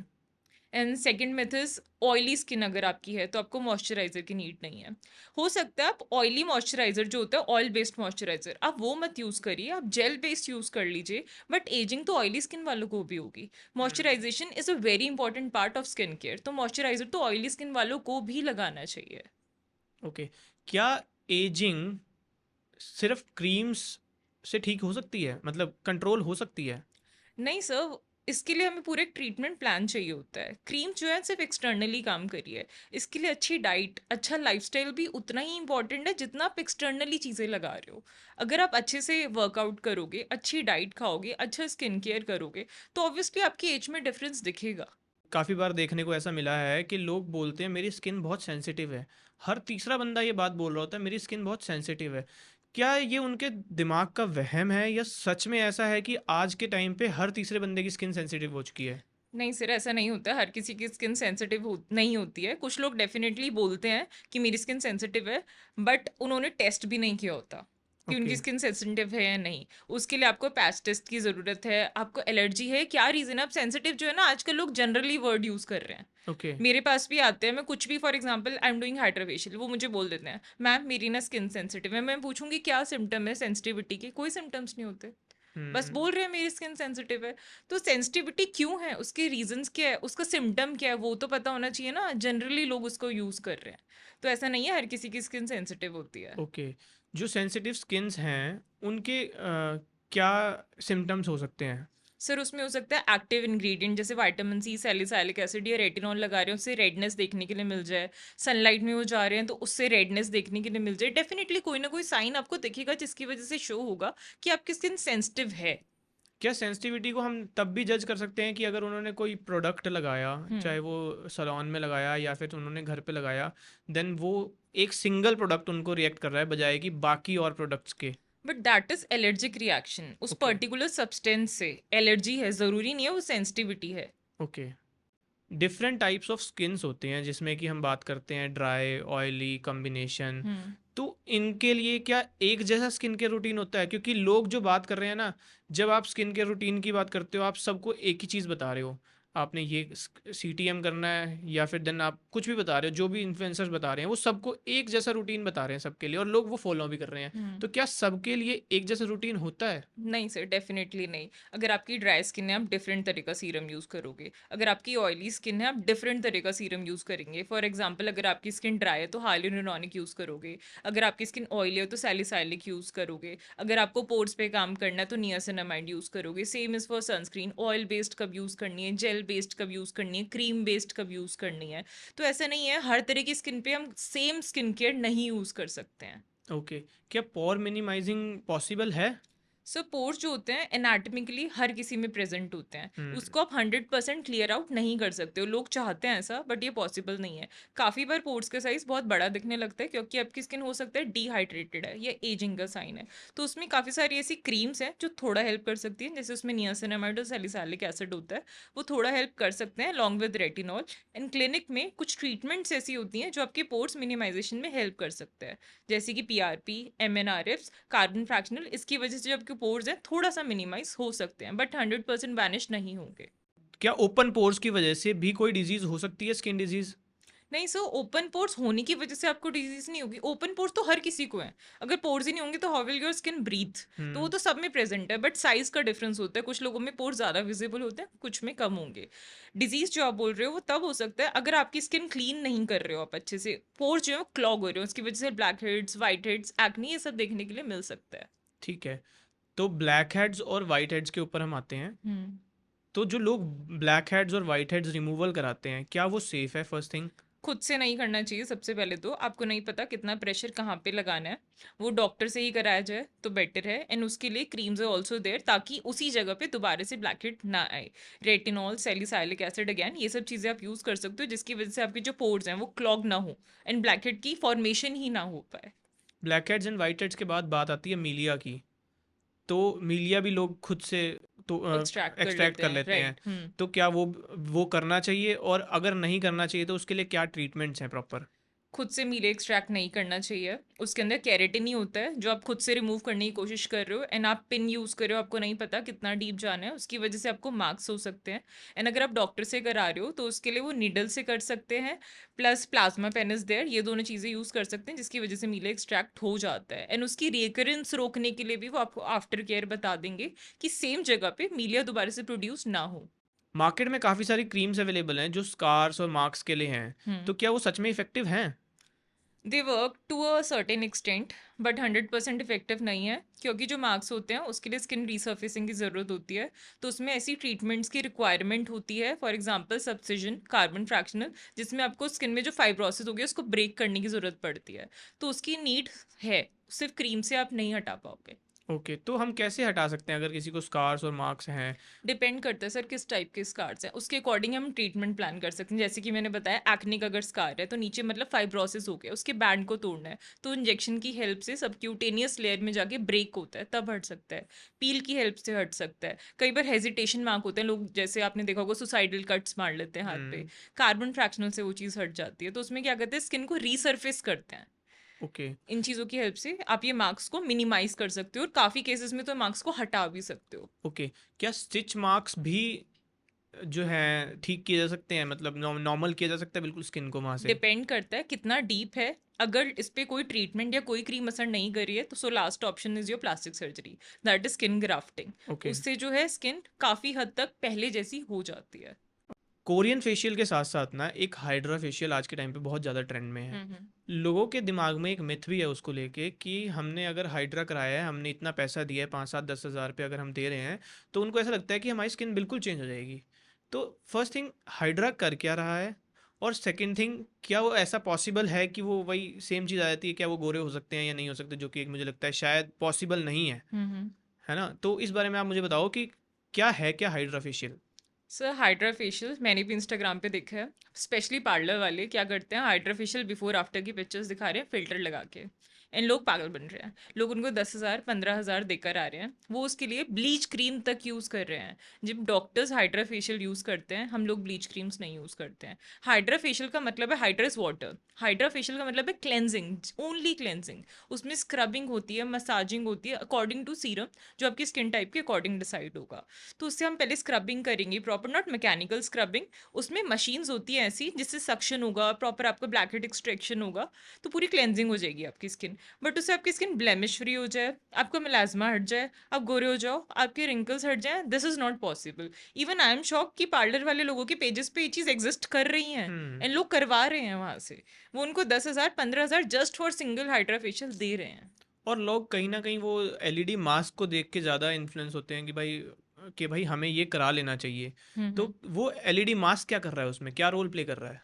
[SPEAKER 1] And second method is, oily skin अगर आपकी है तो आपको मॉइस्चराइजर की नीड नहीं है। हो सकता है आप ऑयली मॉइस्चराइजर जो होता है ऑयल बेस्ड मॉइस्चराइजर, आप वो मत यूज़ करिए, आप जेल बेस्ड यूज़ कर लीजिए। बट एजिंग तो ऑयली स्किन वालों को भी होगी।
[SPEAKER 2] Hmm.
[SPEAKER 1] Moisturisation is a very important part of skin care, तो मॉइस्चराइजर तो ऑयली स्किन वालों को भी लगाना चाहिए।
[SPEAKER 2] ओके। क्या एजिंग सिर्फ़ क्रीम्स से ठीक हो सकती है? मतलब कंट्रोल हो सकती है?
[SPEAKER 1] नहीं सर, इसके लिए हमें पूरा एक ट्रीटमेंट प्लान चाहिए होता है। क्रीम जो है सिर्फ एक्सटर्नली काम करी है। इसके लिए अच्छी डाइट, अच्छा लाइफस्टाइल भी उतना ही इंपॉर्टेंट है जितना आप एक्सटर्नली चीज़ें लगा रहे हो। अगर आप अच्छे से वर्कआउट करोगे, अच्छी डाइट खाओगे, अच्छा स्किन केयर करोगे, तो ऑब्वियसली आपकी एज में डिफरेंस दिखेगा।
[SPEAKER 2] काफ़ी बार देखने को ऐसा मिला है कि लोग बोलते हैं मेरी स्किन बहुत सेंसिटिव है। हर तीसरा बंदा ये बात बोल रहा होता है मेरी स्किन बहुत सेंसिटिव है। क्या ये उनके दिमाग का वहम है या सच में ऐसा है कि आज के टाइम पे हर तीसरे बंदे की स्किन सेंसिटिव हो चुकी है?
[SPEAKER 1] नहीं सर, ऐसा नहीं होता है। हर किसी की स्किन सेंसिटिव नहीं होती है। कुछ लोग डेफिनेटली बोलते हैं कि मेरी स्किन सेंसिटिव है, बट उन्होंने टेस्ट भी नहीं किया होता कि
[SPEAKER 2] ओके।
[SPEAKER 1] उनकी स्किन सेंसिटिव है या नहीं। उसके लिए आपको पैच टेस्ट की ज़रूरत है। आपको एलर्जी है, क्या रीज़न है? आप सेंसिटिव जो है ना, आजकल लोग जनरली वर्ड यूज़ कर रहे हैं।
[SPEAKER 2] ओके।
[SPEAKER 1] मेरे पास भी आते हैं, मैं कुछ भी, for example I am doing hydra facial, वो मुझे बोल देते हैं मैम मेरी ना स्किन सेंसिटिव है। मैं पूछूंगी क्या सिम्टम है सेंसिटिविटी के, कोई सिम्टम्स नहीं होते, बस
[SPEAKER 2] हम्म।
[SPEAKER 1] बोल रहे हैं मेरी स्किन सेंसिटिव है। तो सेंसिटिविटी क्यों है, उसके रीजंस क्या है, उसका सिम्टम क्या है, वो तो पता होना चाहिए ना। जनरली लोग उसको यूज कर रहे हैं, तो ऐसा नहीं है हर किसी की स्किन सेंसिटिव होती है।
[SPEAKER 2] ओके। जो सेंसिटिव स्किन्स हैं उनके क्या सिम्टम्स हो सकते हैं?
[SPEAKER 1] सर उसमें हो सकता है एक्टिव इंग्रेडिएंट जैसे विटामिन सी, सैलिसाइलिक एसिड या रेटिनॉल लगा रहे हैं, उससे रेडनेस देखने के लिए मिल जाए। सनलाइट में वो जा रहे हैं तो उससे रेडनेस देखने के लिए मिल जाए। डेफिनेटली कोई ना कोई साइन आपको दिखेगा जिसकी वजह से शो होगा कि आपकी स्किन सेंसिटिव है।
[SPEAKER 2] क्या सेंसिटिविटी को हम तब भी जज कर सकते हैं कि अगर उन्होंने कोई प्रोडक्ट लगाया,
[SPEAKER 1] हम्म।
[SPEAKER 2] चाहे वो सैलून में लगाया या फिर उन्होंने घर पे लगाया, देन वो एक सिंगल प्रोडक्ट उनको रिएक्ट कर रहा है बजाय कि बाकी और प्रोडक्ट्स के?
[SPEAKER 1] But that is allergic reaction, उस
[SPEAKER 2] ओके।
[SPEAKER 1] पर्टिकुलर सब्सटेंस से एलर्जी है, जरूरी नहीं है वो सेंसिटिविटी है।
[SPEAKER 2] Okay. Different types of skins होते हैं जिसमें कि हम बात करते हैं ड्राई ऑयली कॉम्बिनेशन।
[SPEAKER 1] हम्म।
[SPEAKER 2] तो इनके लिए क्या एक जैसा स्किन केयर रूटीन होता है? क्योंकि लोग जो बात कर रहे हैं ना, जब आप स्किन केयर रूटीन की बात करते हो आप सबको एक ही चीज़ बता रहे हो, आपने ये CTM करना है या फिर देन आप कुछ भी बता रहे हो, जो भी इन्फ्लुएंसर्स बता रहे हैं वो सबको एक जैसा रूटीन बता रहे हैं सबके लिए, और लोग वो फॉलो भी कर रहे हैं।
[SPEAKER 1] हम्म।
[SPEAKER 2] तो क्या सबके लिए एक जैसा रूटीन होता है?
[SPEAKER 1] नहीं सर, डेफिनेटली नहीं। अगर आपकी ड्राई स्किन है आप डिफरेंट तरह का सीरम यूज़ करोगे। अगर आपकी ऑयली स्किन है आप डिफरेंट तरह का सीरम यूज़ करेंगे। फॉर एग्जांपल अगर आपकी स्किन ड्राई है तो हाइलुरोनिक यूज़ करोगे। अगर आपकी स्किन ऑयली है तो सैलिसाइलिक यूज़ करोगे। अगर आपको पोर्स पे काम करना है तो नियासिनामाइड यूज़ करोगे। Same is for sunscreen, oil based कब यूज़ करनी है, जेल बेस्ड कब यूज़ करनी है, क्रीम बेस्ड कब यूज़ करनी है। तो ऐसा नहीं है हर तरह की स्किन पे हम सेम स्किन केयर नहीं यूज़ कर सकते हैं।
[SPEAKER 2] ओके। क्या पोर मिनिमाइजिंग पॉसिबल है?
[SPEAKER 1] सो पोर्स जो होते हैं एनाटमिकली हर किसी में प्रेजेंट होते हैं।
[SPEAKER 2] हम्म।
[SPEAKER 1] उसको आप 100% क्लियर आउट नहीं कर सकते हो। लोग चाहते हैं ऐसा, बट ये पॉसिबल नहीं है। काफ़ी बार पोर्स का साइज बहुत बड़ा दिखने लगता है क्योंकि आपकी स्किन हो सकता है डिहाइड्रेटेड है या एजिंग का साइन है। तो उसमें काफ़ी सारी ऐसी क्रीम्स हैं जो थोड़ा हेल्प कर सकती हैं, जैसे उसमें नियासिनामाइड और सैलिसाइलिक एसिड होता है, वो थोड़ा हेल्प कर सकते हैं long with retinol. And clinic में कुछ ट्रीटमेंट्स ऐसी होती हैं जो आपके पोर्स मिनिमाइजेशन में हेल्प कर सकते हैं, जैसे कि PRP, MNRFs, कार्बन फ्रैक्शनल। इसकी वजह से जो आपके पोर्स हैं थोड़ा सा मिनिमाइज हो सकते हैं, बट 100% वैनिश नहीं होंगे।
[SPEAKER 2] क्या ओपन पोर्स की वजह से भी कोई डिजीज हो सकती है, स्किन डिजीज?
[SPEAKER 1] नहीं सर, ओपन पोर्स होने की वजह से आपको डिजीज नहीं होगी। ओपन पोर्स तो हर किसी को है। अगर पोर्स ही नहीं होंगे तो how will your skin breathe? तो वो
[SPEAKER 2] हम्म।
[SPEAKER 1] तो सब में प्रेजेंट है, बट साइज का डिफरेंस होता है। कुछ लोगों में पोर्स ज़्यादा विजिबल होते हैं, कुछ में कम होंगे। डिजीज जो आप बोल रहे हो वो तब हो सकता है अगर आपकी स्किन क्लीन नहीं कर रहे हो आप अच्छे से। पोर्स जो है वो क्लॉग हो रहे हो, उसकी वजह से black heads, white heads, acne, ये सब देखने के लिए मिल सकता है।
[SPEAKER 2] ठीक है। तो ब्लैक हेड्स और वाइट हेड्स के ऊपर हम आते हैं।
[SPEAKER 1] हम्म।
[SPEAKER 2] तो जो लोग ब्लैक हेड्स और वाइट हेड्स रिमूवल कराते हैं, क्या वो सेफ है? First thing.
[SPEAKER 1] खुद से नहीं करना चाहिए। सबसे पहले तो आपको नहीं पता कितना प्रेशर कहाँ पे लगाना है, वो डॉक्टर से ही कराया जाए तो बेटर है। एंड उसके लिए क्रीम्स आर ऑल्सो देयर ताकि उसी जगह पे दोबारा से ब्लैकहेड ना आए। रेटिनॉल, सैलिसाइलिक एसिड, अगैन ये सब चीज़ें आप यूज़ कर सकते हो जिसकी वजह से आपके जो पोर्स हैं वो क्लॉग ना हो एंड ब्लैकहेड की फॉर्मेशन ही ना हो पाए।
[SPEAKER 2] Black heads and white heads के बाद बात आती है मीलिया की। तो मीलिया भी लोग खुद से तो
[SPEAKER 1] एक्सट्रैक्ट कर
[SPEAKER 2] एक्सट्रैक्ट
[SPEAKER 1] लेते
[SPEAKER 2] कर
[SPEAKER 1] हैं,
[SPEAKER 2] लेते हैं।
[SPEAKER 1] राइट। हम्म।
[SPEAKER 2] तो क्या वो करना चाहिए, और अगर नहीं करना चाहिए तो उसके लिए क्या ट्रीटमेंट्स हैं प्रॉपर?
[SPEAKER 1] खुद से मीले एक्सट्रैक्ट नहीं करना चाहिए। उसके अंदर केराटिन ही होता है जो आप खुद से रिमूव करने की कोशिश कर रहे हो। एंड आप पिन यूज़ कर रहे हो, आपको नहीं पता कितना डीप जाना है, उसकी वजह से आपको मार्क्स हो सकते हैं। एंड अगर आप डॉक्टर से करा रहे हो तो उसके लिए वो नीडल से कर सकते हैं, plus plasma pen is there. ये दोनों चीज़ें यूज़ कर सकते हैं जिसकी वजह से मीले एक्सट्रैक्ट हो जाता है। एंड उसकी रिकरेंस रोकने के लिए भी वो आपको आफ्टर केयर बता देंगे कि सेम जगह पे मीलिया दोबारा से प्रोड्यूस ना हो।
[SPEAKER 2] मार्केट में काफ़ी सारी क्रीम्स अवेलेबल हैं जो स्कार्स और मार्क्स के लिए हैं।
[SPEAKER 1] हम्म।
[SPEAKER 2] तो क्या वो सच में इफ़ेक्टिव हैं?
[SPEAKER 1] They work to a certain extent, but 100% effective नहीं है, क्योंकि जो मार्क्स होते हैं उसके लिए स्किन रीसर्फेसिंग की ज़रूरत होती है। तो उसमें ऐसी ट्रीटमेंट्स की रिक्वायरमेंट होती है, फॉर एग्जांपल सब्सिजन, कार्बन फ्रैक्शनल, जिसमें आपको स्किन में जो फाइब्रोसिस हो गया उसको ब्रेक करने की ज़रूरत पड़ती है। तो उसकी नीड है, सिर्फ क्रीम से आप नहीं हटा पाओगे।
[SPEAKER 2] ओके, तो हम कैसे हटा सकते हैं अगर किसी को स्कार्स और मार्क्स हैं?
[SPEAKER 1] डिपेंड करता है सर किस टाइप के स्कार्स हैं, उसके अकॉर्डिंग हम ट्रीटमेंट प्लान कर सकते हैं। जैसे कि मैंने बताया, एक्निक अगर स्कार है तो नीचे मतलब फाइब्रोसिस हो गया, उसके बैंड को तोड़ना है, तो इंजेक्शन की हेल्प से सबक्यूटेनियस लेयर में जाके ब्रेक होता है, तब हट सकता है। पील की हेल्प से हट सकता है। कई बार हेजिटेशन मार्क होते हैं, लोग जैसे आपने देखा होगा सुसाइडल कट्स मार लेते हैं हाथ पे,
[SPEAKER 2] हुँ,
[SPEAKER 1] कार्बन फ्रैक्शनल से वो चीज़ हट जाती है। तो उसमें क्या करते हैं, स्किन को रीसर्फेस करते हैं।
[SPEAKER 2] ओके,
[SPEAKER 1] इन चीज़ों की हेल्प से आप ये मार्क्स को मिनिमाइज कर सकते हो, और काफ़ी केसेस में तो मार्क्स को हटा भी सकते हो।
[SPEAKER 2] ओके। क्या स्टिच मार्क्स भी जो हैं ठीक किए जा सकते हैं? मतलब नॉर्मल किया जा सकता है बिल्कुल स्किन को वहाँ से?
[SPEAKER 1] डिपेंड करता है कितना डीप है। अगर इस पे कोई ट्रीटमेंट या कोई क्रीम असर नहीं करी है, तो so last option is your plastic surgery, that is skin grafting.
[SPEAKER 2] Okay.
[SPEAKER 1] उससे जो है स्किन काफ़ी हद तक पहले जैसी हो जाती है।
[SPEAKER 2] कोरियन फेशियल के साथ-साथ ना एक हाइड्रा फेशियल आज के टाइम पे बहुत ज़्यादा ट्रेंड में है।
[SPEAKER 1] हम्म।
[SPEAKER 2] लोगों के दिमाग में एक मिथ भी है उसको लेके कि हमने अगर हाइड्रा कराया है, हमने इतना पैसा दिया है 5, 7, 10 हज़ार रुपए अगर हम दे रहे हैं, तो उनको ऐसा लगता है कि हमारी स्किन बिल्कुल चेंज हो जाएगी। तो फर्स्ट थिंग, हाइड्रा कर क्या रहा है? और सेकंड थिंग, क्या वो ऐसा पॉसिबल है कि वो वही सेम चीज़ आ जाती है? क्या वो गोरे हो सकते हैं या नहीं हो सकते? जो कि एक मुझे लगता है शायद पॉसिबल नहीं है।
[SPEAKER 1] हम्म।
[SPEAKER 2] है ना? तो इस बारे में आप मुझे बताओ कि क्या है क्या hydra facial?
[SPEAKER 1] Sir hydra facial मैंने भी इंस्टाग्राम पे देखा है। स्पेशली पार्लर वाले क्या करते हैं, हाइड्रा फेशियल बिफोर आफ्टर की पिक्चर्स दिखा रहे हैं फिल्टर लगा के, एंड लोग पागल बन रहे हैं। लोग उनको 10,000 15,000 देकर आ रहे हैं, वो उसके लिए ब्लीच क्रीम तक यूज़ कर रहे हैं। जब डॉक्टर्स हाइड्रा फेशियल यूज़ करते हैं, हम लोग ब्लीच क्रीम्स नहीं यूज़ करते हैं। हाइड्रा फेशियल का मतलब है hydra is water, hydra facial का मतलब है क्लेंजिंग, ओनली क्लेंजिंग। उसमें स्क्रबिंग होती है, मसाजिंग होती है अकॉर्डिंग टू सीरम, जो आपकी स्किन टाइप के अकॉर्डिंग डिसाइड होगा। तो उससे हम पहले स्क्रबिंग करेंगे, प्रॉपर नॉट मैकेनिकल स्क्रबिंग। उसमें मशीन्स होती हैं ऐसी जिससे सक्शन होगा, प्रॉपर आपका ब्लैक हेड एक्सट्रैक्शन होगा, तो पूरी क्लेंजिंग हो जाएगी आपकी स्किन। बट उससे आपकी स्किन ब्लेमिश फ्री हो जाए, आपका मिलाजमा हट जाए, आप गोरे हो जाओ, आपके रिंकल्स हट जाए, this is not possible. Even I am shock कि पार्लर वाले लोगों के पेजेस पे ये चीज़ एग्जिस्ट कर रही हैं,
[SPEAKER 2] हुँ।
[SPEAKER 1] एंड लोग करवा रहे हैं वहाँ से। वो उनको 10,000 15,000 just for single hydra facial दे रहे हैं।
[SPEAKER 2] और लोग कहीं न कहीं वो एलईडी मास्क को देख के ज़्यादा इन्फ्लुएंस होते हैं कि भाई हमें ये करा लेना चाहिए।
[SPEAKER 1] हम्म।
[SPEAKER 2] तो वो एलईडी मास्क क्या कर रहा है उसमें? क्या रोल प्ले कर रहा है?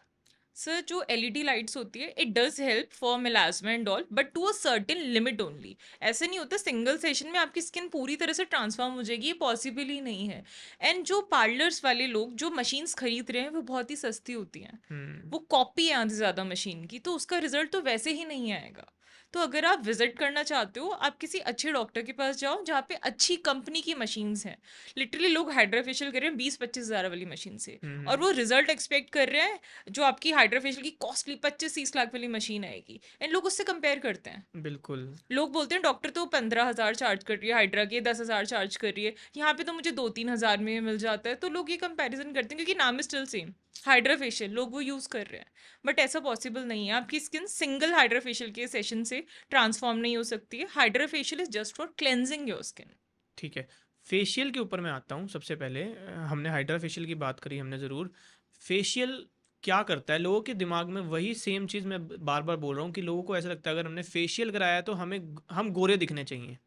[SPEAKER 1] सर जो एलईडी लाइट्स होती है, it does help for melasma and all, but to a certain limit only. ऐसे नहीं होता सिंगल सेशन में आपकी स्किन पूरी तरह से ट्रांसफॉर्म हो जाएगी, ये पॉसिबल ही नहीं है। एंड जो पार्लर्स वाले लोग जो मशीन्स खरीद रहे हैं वो बहुत ही सस्ती होती हैं,
[SPEAKER 2] हुँ।
[SPEAKER 1] वो कॉपी है आधी ज़्यादा मशीन की, तो उसका रिजल्ट तो वैसे ही नहीं आएगा। तो अगर आप विजिट करना चाहते हो, आप किसी अच्छे डॉक्टर के पास जाओ जहाँ पे अच्छी कंपनी की मशीन्स हैं। लिटरली लोग हाइड्रा फेशियल कर रहे हैं 20-25 हज़ार वाली मशीन से,
[SPEAKER 2] हुँ,
[SPEAKER 1] और
[SPEAKER 2] हुँ।
[SPEAKER 1] वो रिजल्ट एक्सपेक्ट कर रहे हैं जो आपकी हाइड्रा फेशियल की कॉस्टली 25-30 लाख वाली मशीन आएगी, एंड लोग उससे कंपेयर करते हैं।
[SPEAKER 2] बिल्कुल।
[SPEAKER 1] लोग बोलते हैं डॉक्टर तो 15,000 चार्ज कर रही है हाइड्रा के, 10,000 चार्ज कर रही है, यहाँ पे तो मुझे 2-3 हज़ार में मिल जाता है। तो लोग ये कंपैरिजन करते हैं क्योंकि नाम है स्टिल सेम, हाइड्रा फेशियल, लोग वो यूज़ कर रहे हैं। बट ऐसा पॉसिबल नहीं है, आपकी स्किन सिंगल हाइड्रा फेशियल के सेशन से ट्रांसफॉर्म नहीं हो सकती है। Hydra facial is just for cleansing your skin.
[SPEAKER 2] ठीक है। फेशियल के ऊपर मैं आता हूँ सबसे पहले। हमने हाइड्रा फेशियल की बात करी हमने ज़रूर। फेशियल क्या करता है? लोगों के दिमाग में वही सेम चीज़ मैं बार-बार बोल रहा हूँ कि लोगों को ऐसा लगता है अगर हमने फेशियल कराया है तो हम गोरे दिखने चाहिए।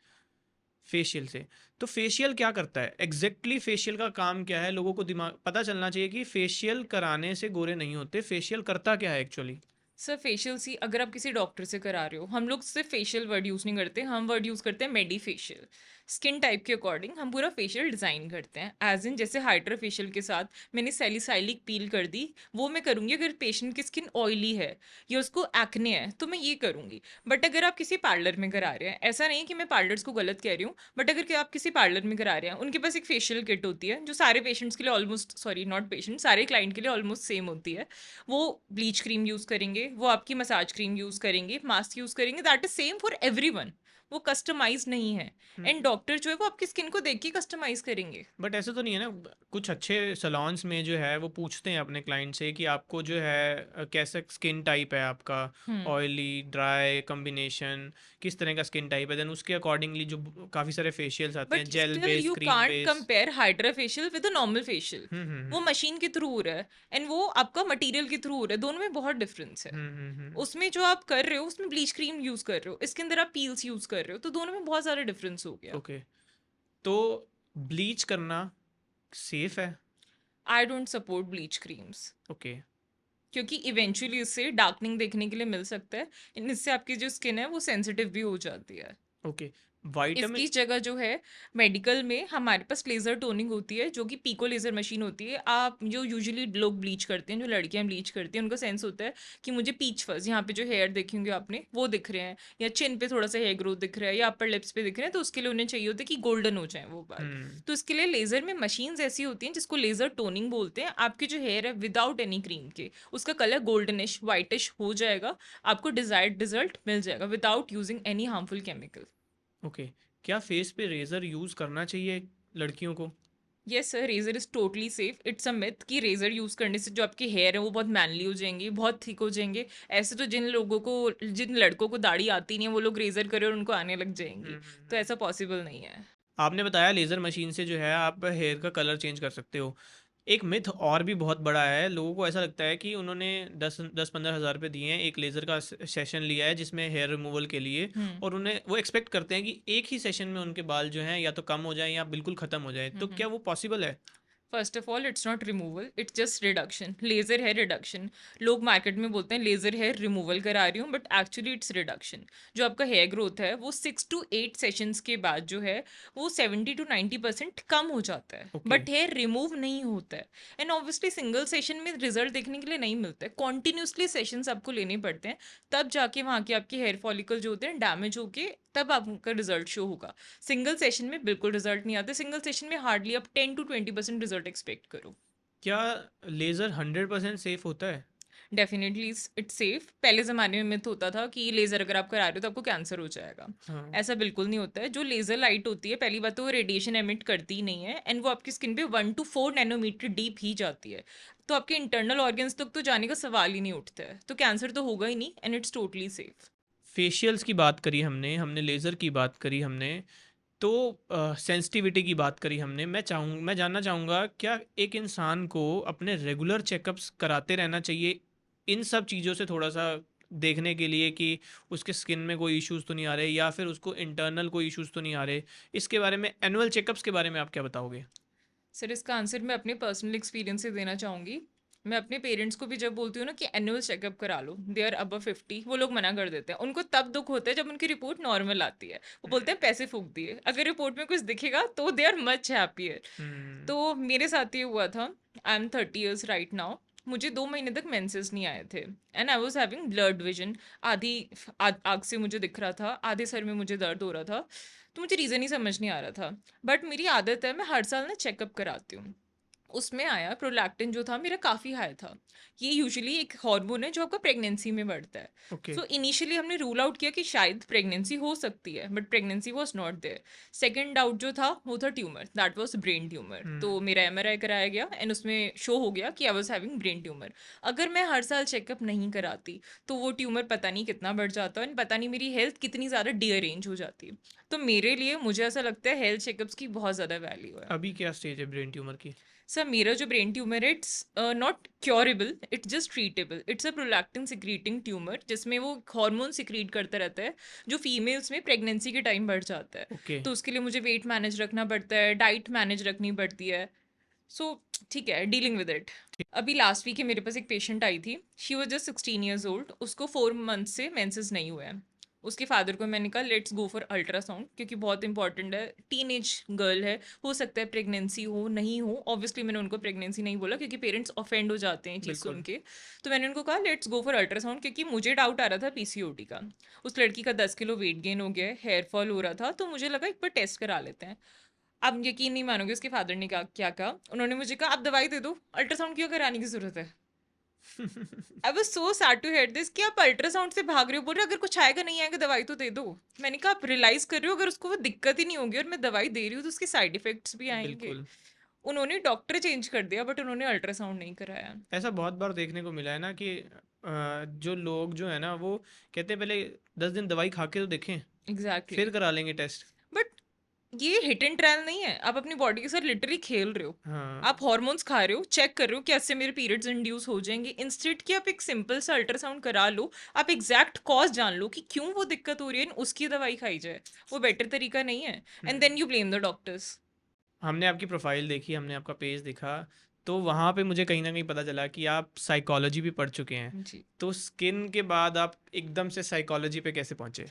[SPEAKER 2] फेशियल से। तो फेशियल क्या करता है? एग्ज़ैक्टली फेशियल का काम क्या है? लोगों को दिमाग पता चलना चाहिए कि फेशियल कराने से गोरे नहीं होते, फेशियल करता क्या है एक्चुअली?
[SPEAKER 1] सर फेशियल सी अगर आप किसी डॉक्टर से करा रहे हो, हम लोग सिर्फ फेशियल वर्ड यूज़ नहीं करते, हम वर्ड यूज़ करते हैं मेडी फेशियल। स्किन टाइप के अकॉर्डिंग हम पूरा फेशियल डिज़ाइन करते हैं, एज इन जैसे हाइड्रा फेशियल के साथ मैंने सैलिसाइलिक पील कर दी, वो मैं करूँगी अगर पेशेंट की स्किन ऑयली है या उसको एक्ने है तो मैं ये करूँगी। बट अगर आप किसी पार्लर में करा रहे हैं, ऐसा नहीं है कि मैं पार्लर्स को गलत कह रही हूँ, बट अगर कि आप किसी पार्लर में करा रहे हैं, उनके पास एक फेशियल किट होती है जो सारे पेशेंट्स के लिए ऑलमोस्ट, सॉरी नॉट पेशेंट, सारे क्लाइंट के लिए ऑलमोस्ट सेम होती है। वो ब्लीच क्रीम यूज़ करेंगे, वो आपकी मसाज क्रीम यूज़ करेंगे, मास्क यूज़ करेंगे, that is same for everyone. वो कस्टमाइज नहीं है। एंड डॉक्टर जो है वो आपकी स्किन को देख के कस्टमाइज करेंगे।
[SPEAKER 2] बट ऐसा तो नहीं है ना, कुछ अच्छे सलोन्स में जो है वो पूछते हैं अपने क्लाइंट से कि आपको जो है कैसा स्किन टाइप है आपका,
[SPEAKER 1] हम्म।
[SPEAKER 2] ऑयली ड्राई कॉम्बिनेशन, किस तरह का स्किन टाइप है, देन उसके अकॉर्डिंगली जो काफ़ी सारे फेशियल्स आते
[SPEAKER 1] बट
[SPEAKER 2] हैं, gel
[SPEAKER 1] still
[SPEAKER 2] base,
[SPEAKER 1] you
[SPEAKER 2] cream
[SPEAKER 1] can't
[SPEAKER 2] base.
[SPEAKER 1] Compare hydra facial with a normal facial. वो
[SPEAKER 2] हम्म।
[SPEAKER 1] मशीन के थ्रू हो रहा है एंड वो आपका मटेरियल के थ्रू हो रहा है, दोनों में बहुत डिफरेंस है।
[SPEAKER 2] हम्म।
[SPEAKER 1] उसमें जो आप कर रहे हो उसमें ब्लीच क्रीम यूज कर रहे हो, इसके अंदर आप पील्स यूज कर रहे हो, तो दोनों में बहुत सारा डिफरेंस हो गया।
[SPEAKER 2] ओके, तो ब्लीच करना सेफ है?
[SPEAKER 1] I don't support bleach creams,
[SPEAKER 2] okay.
[SPEAKER 1] क्योंकि इवेंचुअली इससे डार्कनिंग देखने के लिए मिल सकता है एंड इससे आपकी जो स्किन है वो सेंसिटिव भी हो जाती है।
[SPEAKER 2] ओके। वाइटामिन।
[SPEAKER 1] इसकी जगह जो है मेडिकल में हमारे पास लेज़र टोनिंग होती है, जो कि पीको लेज़र मशीन होती है। आप जो यूजुअली लोग ब्लीच करते हैं, जो लड़कियां ब्लीच करती हैं, उनको सेंस होता है कि मुझे पीच फज यहाँ पे जो हेयर देखे होंगे आपने वो दिख रहे हैं, या चिन पे थोड़ा सा हेयर ग्रोथ दिख रहा है, या अपर लिप्स पे दिख रहे हैं, तो उसके लिए उन्हें चाहिए होता है कि गोल्डन हो जाए वो बाल।
[SPEAKER 2] हम्म।
[SPEAKER 1] तो इसके लिए लेज़र में मशीन्स ऐसी होती हैं जिसको लेज़र टोनिंग बोलते हैं। आपकी जो हेयर है विदाउट एनी क्रीम के उसका कलर गोल्डनिश वाइटिश हो जाएगा, आपको डिजायर्ड रिजल्ट मिल जाएगा without using any harmful chemical.
[SPEAKER 2] Okay. क्या फेस पे रेज़र यूज़ करना चाहिए लड़कियों को?
[SPEAKER 1] Yes sir, razor is totally safe. It's a myth कि रेजर यूज करने से जो आपके हेयर है वो बहुत मैनली हो जाएंगे, बहुत थिक हो जाएंगे। ऐसे तो जिन लोगों को, जिन लड़कों को दाढ़ी आती नहीं है वो लोग रेजर करें और उनको आने लग जाएंगी, तो
[SPEAKER 2] हम्म।
[SPEAKER 1] ऐसा पॉसिबल नहीं है।
[SPEAKER 2] आपने बताया लेज़र मशीन से जो है आप हेयर का कलर चेंज कर सकते हो। एक मिथ और भी बहुत बड़ा है, लोगों को ऐसा लगता है कि उन्होंने 10-15 हज़ार रुपये दिए हैं, एक लेज़र का सेशन लिया है जिसमें हेयर रिमूवल के लिए,
[SPEAKER 1] हम्म।
[SPEAKER 2] और उन्हें वो एक्सपेक्ट करते हैं कि एक ही सेशन में उनके बाल जो हैं या तो कम हो जाएं या बिल्कुल ख़त्म हो जाए, तो
[SPEAKER 1] हम्म।
[SPEAKER 2] क्या वो पॉसिबल है?
[SPEAKER 1] First of all it's not removal, it's just reduction. Laser है रिडक्शन। लोग मार्केट में बोलते हैं लेजर हेयर रिमूवल करा रही हूँ, बट एक्चुअली इट्स रिडक्शन। जो आपका हेयर ग्रोथ है वो 6 to 8 सेशंस के बाद जो है वो 70 to 90% कम हो जाता है,
[SPEAKER 2] ओके।
[SPEAKER 1] बट हेयर रिमूव नहीं होता है। एंड ऑब्वियसली सिंगल सेशन में रिजल्ट देखने के लिए नहीं मिलता है, कॉन्टिन्यूसली सेशंस आपको लेने पड़ते हैं, तब जाके वहाँ के आपके हेयर फॉलिकल जो होते हैं डैमेज होके तब आपका रिजल्ट शो होगा। सिंगल सेशन में बिल्कुल रिजल्ट नहीं आते, सिंगल सेशन में हार्डली आप 10 to 20% रिजल्ट एक्सपेक्ट करो।
[SPEAKER 2] क्या लेज़र 100% सेफ़ होता है?
[SPEAKER 1] Definitely it's safe. पहले ज़माने में मिथ होता था कि लेज़र अगर आप करा रहे हो तो आपको कैंसर हो जाएगा।
[SPEAKER 2] हाँ।
[SPEAKER 1] ऐसा बिल्कुल नहीं होता है। जो लेज़र लाइट होती है, पहली बात तो वो रेडिएशन एमिट करती ही नहीं है एंड वो आपकी स्किन पे 1 to 4 नैनोमीटर डीप ही जाती है, तो आपके इंटरनल ऑर्गन्स तक तो जाने का सवाल ही नहीं उठता है, तो कैंसर तो होगा ही नहीं and it's totally safe.
[SPEAKER 2] Facials की बात करी हमने, हमने लेज़र की बात करी हमने, तो सेंसिटिविटी की बात करी हमने। मैं जानना चाहूँगा, क्या एक इंसान को अपने रेगुलर चेकअप्स कराते रहना चाहिए इन सब चीज़ों से थोड़ा सा देखने के लिए कि उसके स्किन में कोई इश्यूज़ तो नहीं आ रहे, या फिर उसको इंटरनल कोई इश्यूज़ तो नहीं आ रहे? इसके बारे में, एनुअल चेकअप्स के बारे में आप क्या बताओगे?
[SPEAKER 1] सर इसका आंसर मैं अपने पर्सनल एक्सपीरियंस से देना चाहूँगी। मैं अपने पेरेंट्स को भी जब बोलती हूँ ना कि एनुअल चेकअप करा लो, दे आर अबव 50, वो लोग मना कर देते हैं। उनको तब दुख होता है जब उनकी रिपोर्ट नॉर्मल आती है, वो बोलते हैं पैसे फूक दिए। अगर रिपोर्ट में कुछ दिखेगा तो दे आर मच हैप्पियर।
[SPEAKER 2] हम्म।
[SPEAKER 1] तो मेरे साथ ये हुआ था। I am 30 years right now. मुझे 2 महीने तक मेंसेस नहीं आए थे and I was having blood vision. आधी आग से मुझे दिख रहा था, आधे सर में मुझे दर्द हो रहा था, तो मुझे रीज़न ही समझ नहीं आ रहा था। बट मेरी आदत है, मैं हर साल ना चेकअप कराती हूँ। उसमें आया प्रोलैक्टिन जो था मेरा काफ़ी हाई था। ये यूजुअली एक हार्मोन है जो आपका प्रेगनेंसी में बढ़ता है।
[SPEAKER 2] ओके।
[SPEAKER 1] सो इनिशियली हमने रूल आउट किया कि शायद प्रेगनेंसी हो सकती है, but pregnancy was not there. Second doubt जो था वो था tumour, that was brain tumour. तो
[SPEAKER 2] हम्म।
[SPEAKER 1] मेरा MRI कराया गया एंड उसमें शो हो गया कि I was having brain tumour. अगर मैं हर साल चेकअप नहीं कराती तो वो ट्यूमर पता नहीं कितना बढ़ जाता एंड पता नहीं मेरी हेल्थ कितनी ज़्यादा डीअरेंज हो जाती। तो मेरे लिए मुझे ऐसा लगता है हेल्थ चेकअप्स की बहुत ज़्यादा वैल्यू है।
[SPEAKER 2] अभी क्या स्टेज है ब्रेन ट्यूमर की?
[SPEAKER 1] सर मेरा जो ब्रेन ट्यूमर है it's not curable, it's just treatable. It's a prolactin secreting tumour जिसमें वो हार्मोन सिक्रीट करता रहता है जो फीमेल्स में प्रेगनेंसी के टाइम बढ़ जाता है।
[SPEAKER 2] ओके।
[SPEAKER 1] तो उसके लिए मुझे वेट मैनेज रखना पड़ता है, डाइट मैनेज रखनी पड़ती है। सो ठीक है, डीलिंग विद इट। अभी लास्ट वीक ही मेरे पास एक पेशेंट आई थी। She was just 16 years old. उसको 4 मंथ से मेंसेस नहीं हुए हैं। उसके फादर को मैंने कहा लेट्स गो फॉर अल्ट्रासाउंड, क्योंकि बहुत इंपॉर्टेंट है। टीनेज गर्ल है, हो सकता है प्रेगनेंसी हो नहीं हो। ऑब्वियसली मैंने उनको प्रेगनेंसी नहीं बोला क्योंकि पेरेंट्स ऑफेंड हो जाते हैं चीज़ सुन
[SPEAKER 2] बिल्कुल।
[SPEAKER 1] के। तो मैंने उनको कहा लेट्स गो फॉर अल्ट्रासाउंड, क्योंकि मुझे डाउट आ रहा था PCOD का। उस लड़की का 10 किलो वेट गेन हो गया है, हेयर फॉल हो रहा था, तो मुझे लगा एक बार टेस्ट करा लेते हैं। आप यकीन नहीं मानोगे उसके फादर ने क्या क्या कहा। उन्होंने मुझे कहा आप दवाई दे दो, अल्ट्रासाउंड क्यों कराने की जरूरत है। I was so sad to hear this कि आप अल्ट्रासाउंड से भाग रहे हो, बोल रहे हो अगर कुछ आएगा नहीं आएगा दवाई तो दे दो। मैंने कहा आप रियलाइज कर रहे हो अगर उसको वो दिक्कत ही नहीं होगी और मैं दवाई दे रही हूँ तो उसके साइड इफेक्ट्स भी आएंगे।
[SPEAKER 2] बिल्कुल।
[SPEAKER 1] उन्होंने डॉक्टर चेंज कर दिया बट उन्होंने अल्ट्रासाउंड नहीं कराया।
[SPEAKER 2] ऐसा बहुत बार देखने को मिला है ना कि जो लोग जो है ना वो कहते हैं पहले 10 दिन दवाई खा के तो देखें,
[SPEAKER 1] एग्जैक्टली।
[SPEAKER 2] फिर करा लेंगे टेस्ट।
[SPEAKER 1] बट ये हिट एंड ट्रायल नहीं है, आप अपनी बॉडी के साथ लिटरली खेल रहे हो।
[SPEAKER 2] हाँ।
[SPEAKER 1] आप हॉर्मोन्स खा रहे हो, चेक कर रहे हो कि ऐसे मेरे पीरियड्स इंड्यूस हो जाएंगे, इंस्टेड कि आप एक सिंपल सा अल्ट्रासाउंड करा लो, आप एग्जैक्ट कॉज जान लो कि क्यों वो दिक्कत हो रही है, उसकी दवाई खाई जाए। वो बेटर तरीका नहीं है। And then
[SPEAKER 2] hmm.
[SPEAKER 1] You blame the doctors.
[SPEAKER 2] हमने आपकी प्रोफाइल देखी, हमने आपका पेज देखा, तो वहाँ पे मुझे कहीं ना कहीं पता चला कि आप साइकोलॉजी भी पढ़ चुके हैं।
[SPEAKER 1] जी
[SPEAKER 2] तो स्किन के बाद आप एकदम से साइकोलॉजी पे कैसे पहुँचे?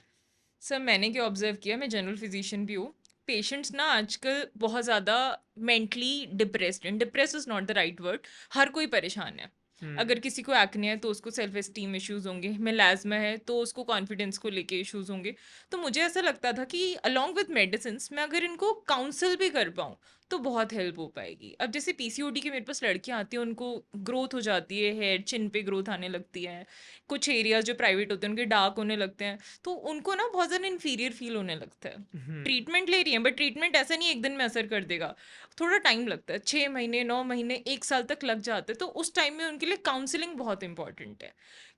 [SPEAKER 1] सर, मैंने क्या ऑब्जर्व किया, मैं जनरल फिजिशियन भी हूँ। पेशेंट्स ना आजकल बहुत ज़्यादा मेंटली डिप्रेस्ड हैं। Depress is not the right word. हर कोई परेशान है।
[SPEAKER 2] हम्म।
[SPEAKER 1] अगर किसी को एक्ने है तो उसको सेल्फ एस्टीम इश्यूज होंगे, मेलाज्मा है तो उसको कॉन्फिडेंस को लेके इश्यूज होंगे। तो मुझे ऐसा लगता था कि अलॉन्ग विद मेडिसिन मैं अगर इनको काउंसल भी कर पाऊँ तो बहुत हेल्प हो पाएगी। अब जैसे पीसीओडी के मेरे पास लड़कियां आती हैं, उनको ग्रोथ हो जाती है, हेयर चिन पे ग्रोथ आने लगती है, कुछ एरियाज जो प्राइवेट होते हैं उनके डार्क होने लगते हैं, तो उनको ना बहुत ज़्यादा इन्फीरियर फील होने लगता है।
[SPEAKER 2] हम्म।
[SPEAKER 1] ट्रीटमेंट ले रही है बट ट्रीटमेंट ऐसा नहीं एक दिन में असर कर देगा। थोड़ा टाइम लगता है, 6 महीने 9 महीने 1 साल तक लग जाते हैं। तो उस टाइम में उनके लिए काउंसलिंग बहुत इंपॉर्टेंट है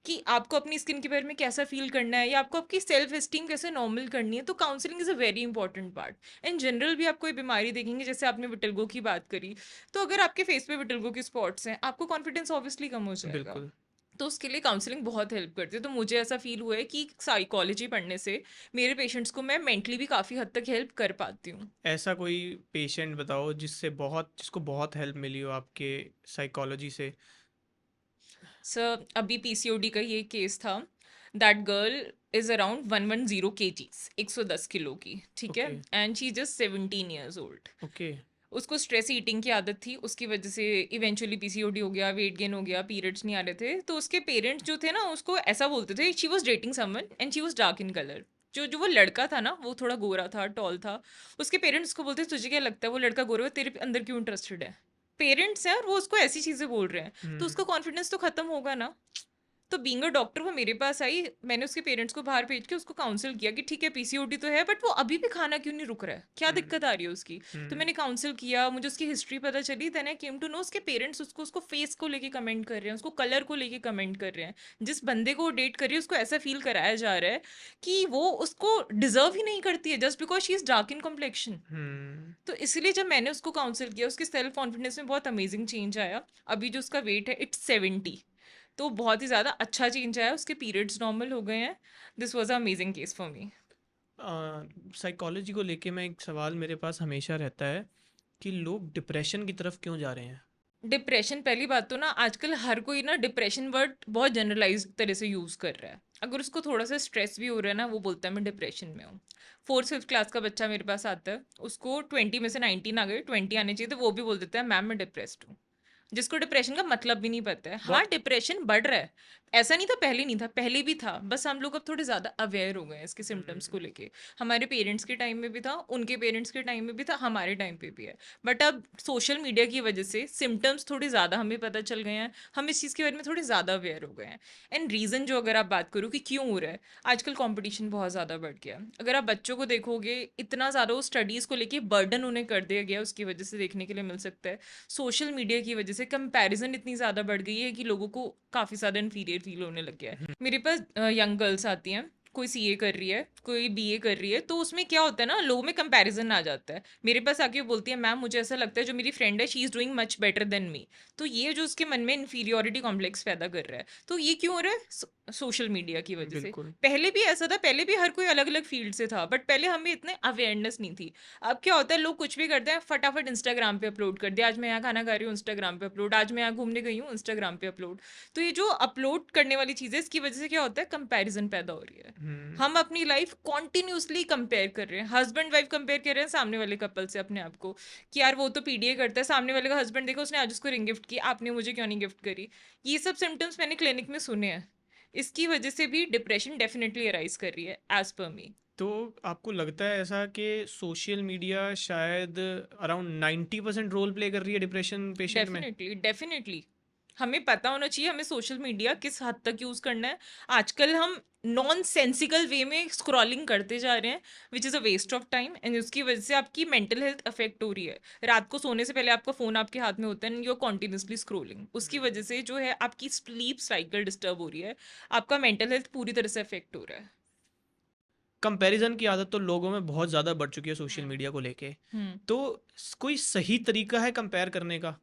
[SPEAKER 1] कि आपको अपनी स्किन के बारे में कैसा फील करना है या आपको आपकी सेल्फ एस्टीम कैसे नॉर्मल करनी है। तो counselling is a very important part. In general भी आप कोई बीमारी देखेंगे, जैसे आपने विटिल्गो की बात करी, तो अगर आपके फेस पे विटिल्गो के स्पॉट्स हैं, आपको कॉन्फिडेंस ऑब्वियसली कम हो जाएगा।
[SPEAKER 2] बिल्कुल।
[SPEAKER 1] तो उसके लिए काउंसलिंग बहुत हेल्प करती है। तो मुझे ऐसा फील हुआ है कि साइकोलॉजी पढ़ने से मेरे पेशेंट्स को मैं मेंटली भी काफ़ी हद तक हेल्प कर पाती हूँ।
[SPEAKER 2] ऐसा कोई पेशेंट बताओ जिसको बहुत हेल्प मिली हो आपके साइकोलॉजी से।
[SPEAKER 1] सर, अभी पीसीओडी का ये केस था। That girl is around 110 kgs, 110 kilo की, ठीक है।
[SPEAKER 2] Okay.
[SPEAKER 1] And she just 17 years old।
[SPEAKER 2] Okay.
[SPEAKER 1] उसको स्ट्रेस ईटिंग की आदत थी, उसकी वजह से इवेंचुअली पीसीओडी हो गया, वेट गेन हो गया, पीरियड्स नहीं आ रहे थे। तो उसके पेरेंट्स जो थे ना उसको ऐसा बोलते थे, she was dating someone and she was dark in colour. जो जो वो लड़का था ना वो थोड़ा गोरा था, टॉल था। उसके पेरेंट्स उसको बोलते तुझे क्या लगता है वो लड़का गोरा है, तेरे अंदर क्यों इंटरेस्टेड है। पेरेंट्स हैं और वो उसको ऐसी चीजें बोल रहे हैं। तो
[SPEAKER 2] हम्म।
[SPEAKER 1] उसका कॉन्फिडेंस तो खत्म होगा ना। तो बीइंग अ डॉक्टर वो मेरे पास आई, मैंने उसके पेरेंट्स को बाहर भेज के उसको काउंसिल किया कि ठीक है पीसीओडी तो है बट वो अभी भी खाना क्यों नहीं रुक रहा है, क्या
[SPEAKER 2] हम्म।
[SPEAKER 1] दिक्कत आ रही है उसकी। तो
[SPEAKER 2] हम्म।
[SPEAKER 1] मैंने काउंसिल किया, मुझे उसकी हिस्ट्री पता चली, then I came to know उसके पेरेंट्स उसको उसको फेस को लेके कमेंट कर रहे हैं, उसको कलर को लेके कमेंट कर रहे हैं। जिस बंदे को वो डेट कर रही है उसको ऐसा फील कराया जा रहा है कि वो उसको डिजर्व ही नहीं करती है just because she is dark in complexion.
[SPEAKER 2] Hmm.
[SPEAKER 1] तो इसलिए जब मैंने उसको काउंसिल किया उसके सेल्फ कॉन्फिडेंस में बहुत अमेजिंग चेंज आया। अभी जो उसका वेट है इट्स 70। तो बहुत ही ज़्यादा अच्छा चेंज आया, उसके पीरियड्स नॉर्मल हो गए हैं। This was a amazing case for me.
[SPEAKER 2] Psychology को लेके मैं एक सवाल मेरे पास हमेशा रहता है कि लोग डिप्रेशन की तरफ क्यों जा रहे हैं?
[SPEAKER 1] डिप्रेशन, पहली बात तो ना आजकल हर कोई ना डिप्रेशन वर्ड बहुत जनरलाइज तरह से यूज़ कर रहा है। अगर उसको थोड़ा सा स्ट्रेस भी हो रहा है ना वो बोलता है मैं डिप्रेशन में हूँ। 4th 5th क्लास का बच्चा मेरे पास आता है, उसको 20 में से 19 आ गए, 20 आने चाहिए, तो वो भी बोल देता है मैम मैं डिप्रेस्ड हूँ। जिसको डिप्रेशन का मतलब भी नहीं पता है। हाँ,
[SPEAKER 2] बहुत।
[SPEAKER 1] डिप्रेशन बढ़ रहा है। ऐसा नहीं था पहले नहीं था, पहले भी था, बस हम लोग अब थोड़े ज़्यादा अवेयर हो गए हैं इसके सिम्टम्स को
[SPEAKER 2] हम्म।
[SPEAKER 1] लेके। हमारे पेरेंट्स के टाइम में भी था, उनके पेरेंट्स के टाइम में भी था, हमारे टाइम पे भी है। बट अब सोशल मीडिया की वजह से सिम्टम्स थोड़े ज़्यादा हमें पता चल गए हैं, हम इस चीज़ के बारे में थोड़े ज़्यादा अवेयर हो गए हैं। एंड रीज़न जो अगर आप बात करो कि क्यों हो रहा है, आजकल कंपटीशन बहुत ज़्यादा बढ़ गया है। अगर आप बच्चों को देखोगे इतना ज़्यादा वो स्टडीज़ को लेके बर्डन उन्हें कर दिया गया, उसकी वजह से देखने के लिए मिल सकता है। सोशल मीडिया की वजह से कंपैरिजन इतनी ज़्यादा बढ़ गई है कि लोगों को काफ़ी ज़्यादा इन्फीरियर फील होने लग गया है। मेरे पास यंग गर्ल्स आती हैं, कोई सीए कर रही है, कोई बीए कर रही है, तो उसमें क्या होता है ना, लोगों में कंपैरिजन आ जाता है। मेरे पास आके वो बोलती है मैम मुझे ऐसा लगता है जो मेरी फ्रेंड है she is doing much better than me. तो ये जो उसके मन में इन्फीरियोरिटी कॉम्प्लेक्स पैदा कर रहा है, तो ये क्यों हो रहा है, सोशल मीडिया की वजह से।
[SPEAKER 2] बिल्कुल।
[SPEAKER 1] पहले भी ऐसा था, पहले भी हर कोई अलग अलग फील्ड से था बट पहले हमें इतने अवेयरनेस नहीं थी। अब क्या होता है, लोग कुछ भी करते हैं फटाफट इंस्टाग्राम पे अपलोड कर दिया, आज मैं यहाँ खाना खा रही हूँ इंस्टाग्राम पे अपलोड, आज मैं यहाँ घूमने गई हूँ इंस्टाग्राम पे अपलोड। तो ये जो अपलोड करने वाली चीज़ है इसकी वजह से क्या होता है, कंपैरिजन पैदा हो रही है।
[SPEAKER 2] हम्म।
[SPEAKER 1] हम अपनी लाइफ कॉन्टिन्यूसली कंपेयर कर रहे हैं, हस्बैंड वाइफ कंपेयर कर रहे हैं सामने वाले कपल से अपने आप को, कि यार वो तो पीडीए करता है, सामने वाले का हस्बैंड देखो उसने आज उसको रिंग गिफ्ट की, आपने मुझे क्यों नहीं गिफ्ट करी। ये सब सिम्टम्स मैंने क्लिनिक में सुने हैं। इसकी वजह से भी डिप्रेशन डेफिनेटली अराइज कर रही है एज पर मी।
[SPEAKER 2] तो आपको लगता है ऐसा कि सोशल मीडिया शायद अराउंड 90% रोल प्ले कर रही है डिप्रेशन पेशेंट में?
[SPEAKER 1] Definitely definitely. हमें पता होना चाहिए हमें सोशल मीडिया किस हद तक यूज़ करना है। आजकल हम नॉन सेंसिकल वे में स्क्रॉलिंग करते जा रहे हैं, which is a waste of time, and उसकी वजह से आपकी मेंटल हेल्थ अफेक्ट हो रही है। रात को सोने से पहले आपका फ़ोन आपके हाथ में होता है and you are continuously scrolling, उसकी वजह से जो है आपकी स्लीप साइकिल डिस्टर्ब हो रही है, आपका मेंटल हेल्थ पूरी तरह से अफेक्ट हो रहा है।
[SPEAKER 2] कंपैरिजन की आदत तो लोगों में बहुत ज़्यादा बढ़ चुकी है सोशल
[SPEAKER 1] हम्म।
[SPEAKER 2] मीडिया को लेके।
[SPEAKER 1] हम्म।
[SPEAKER 2] तो कोई सही तरीका है कंपेयर करने का?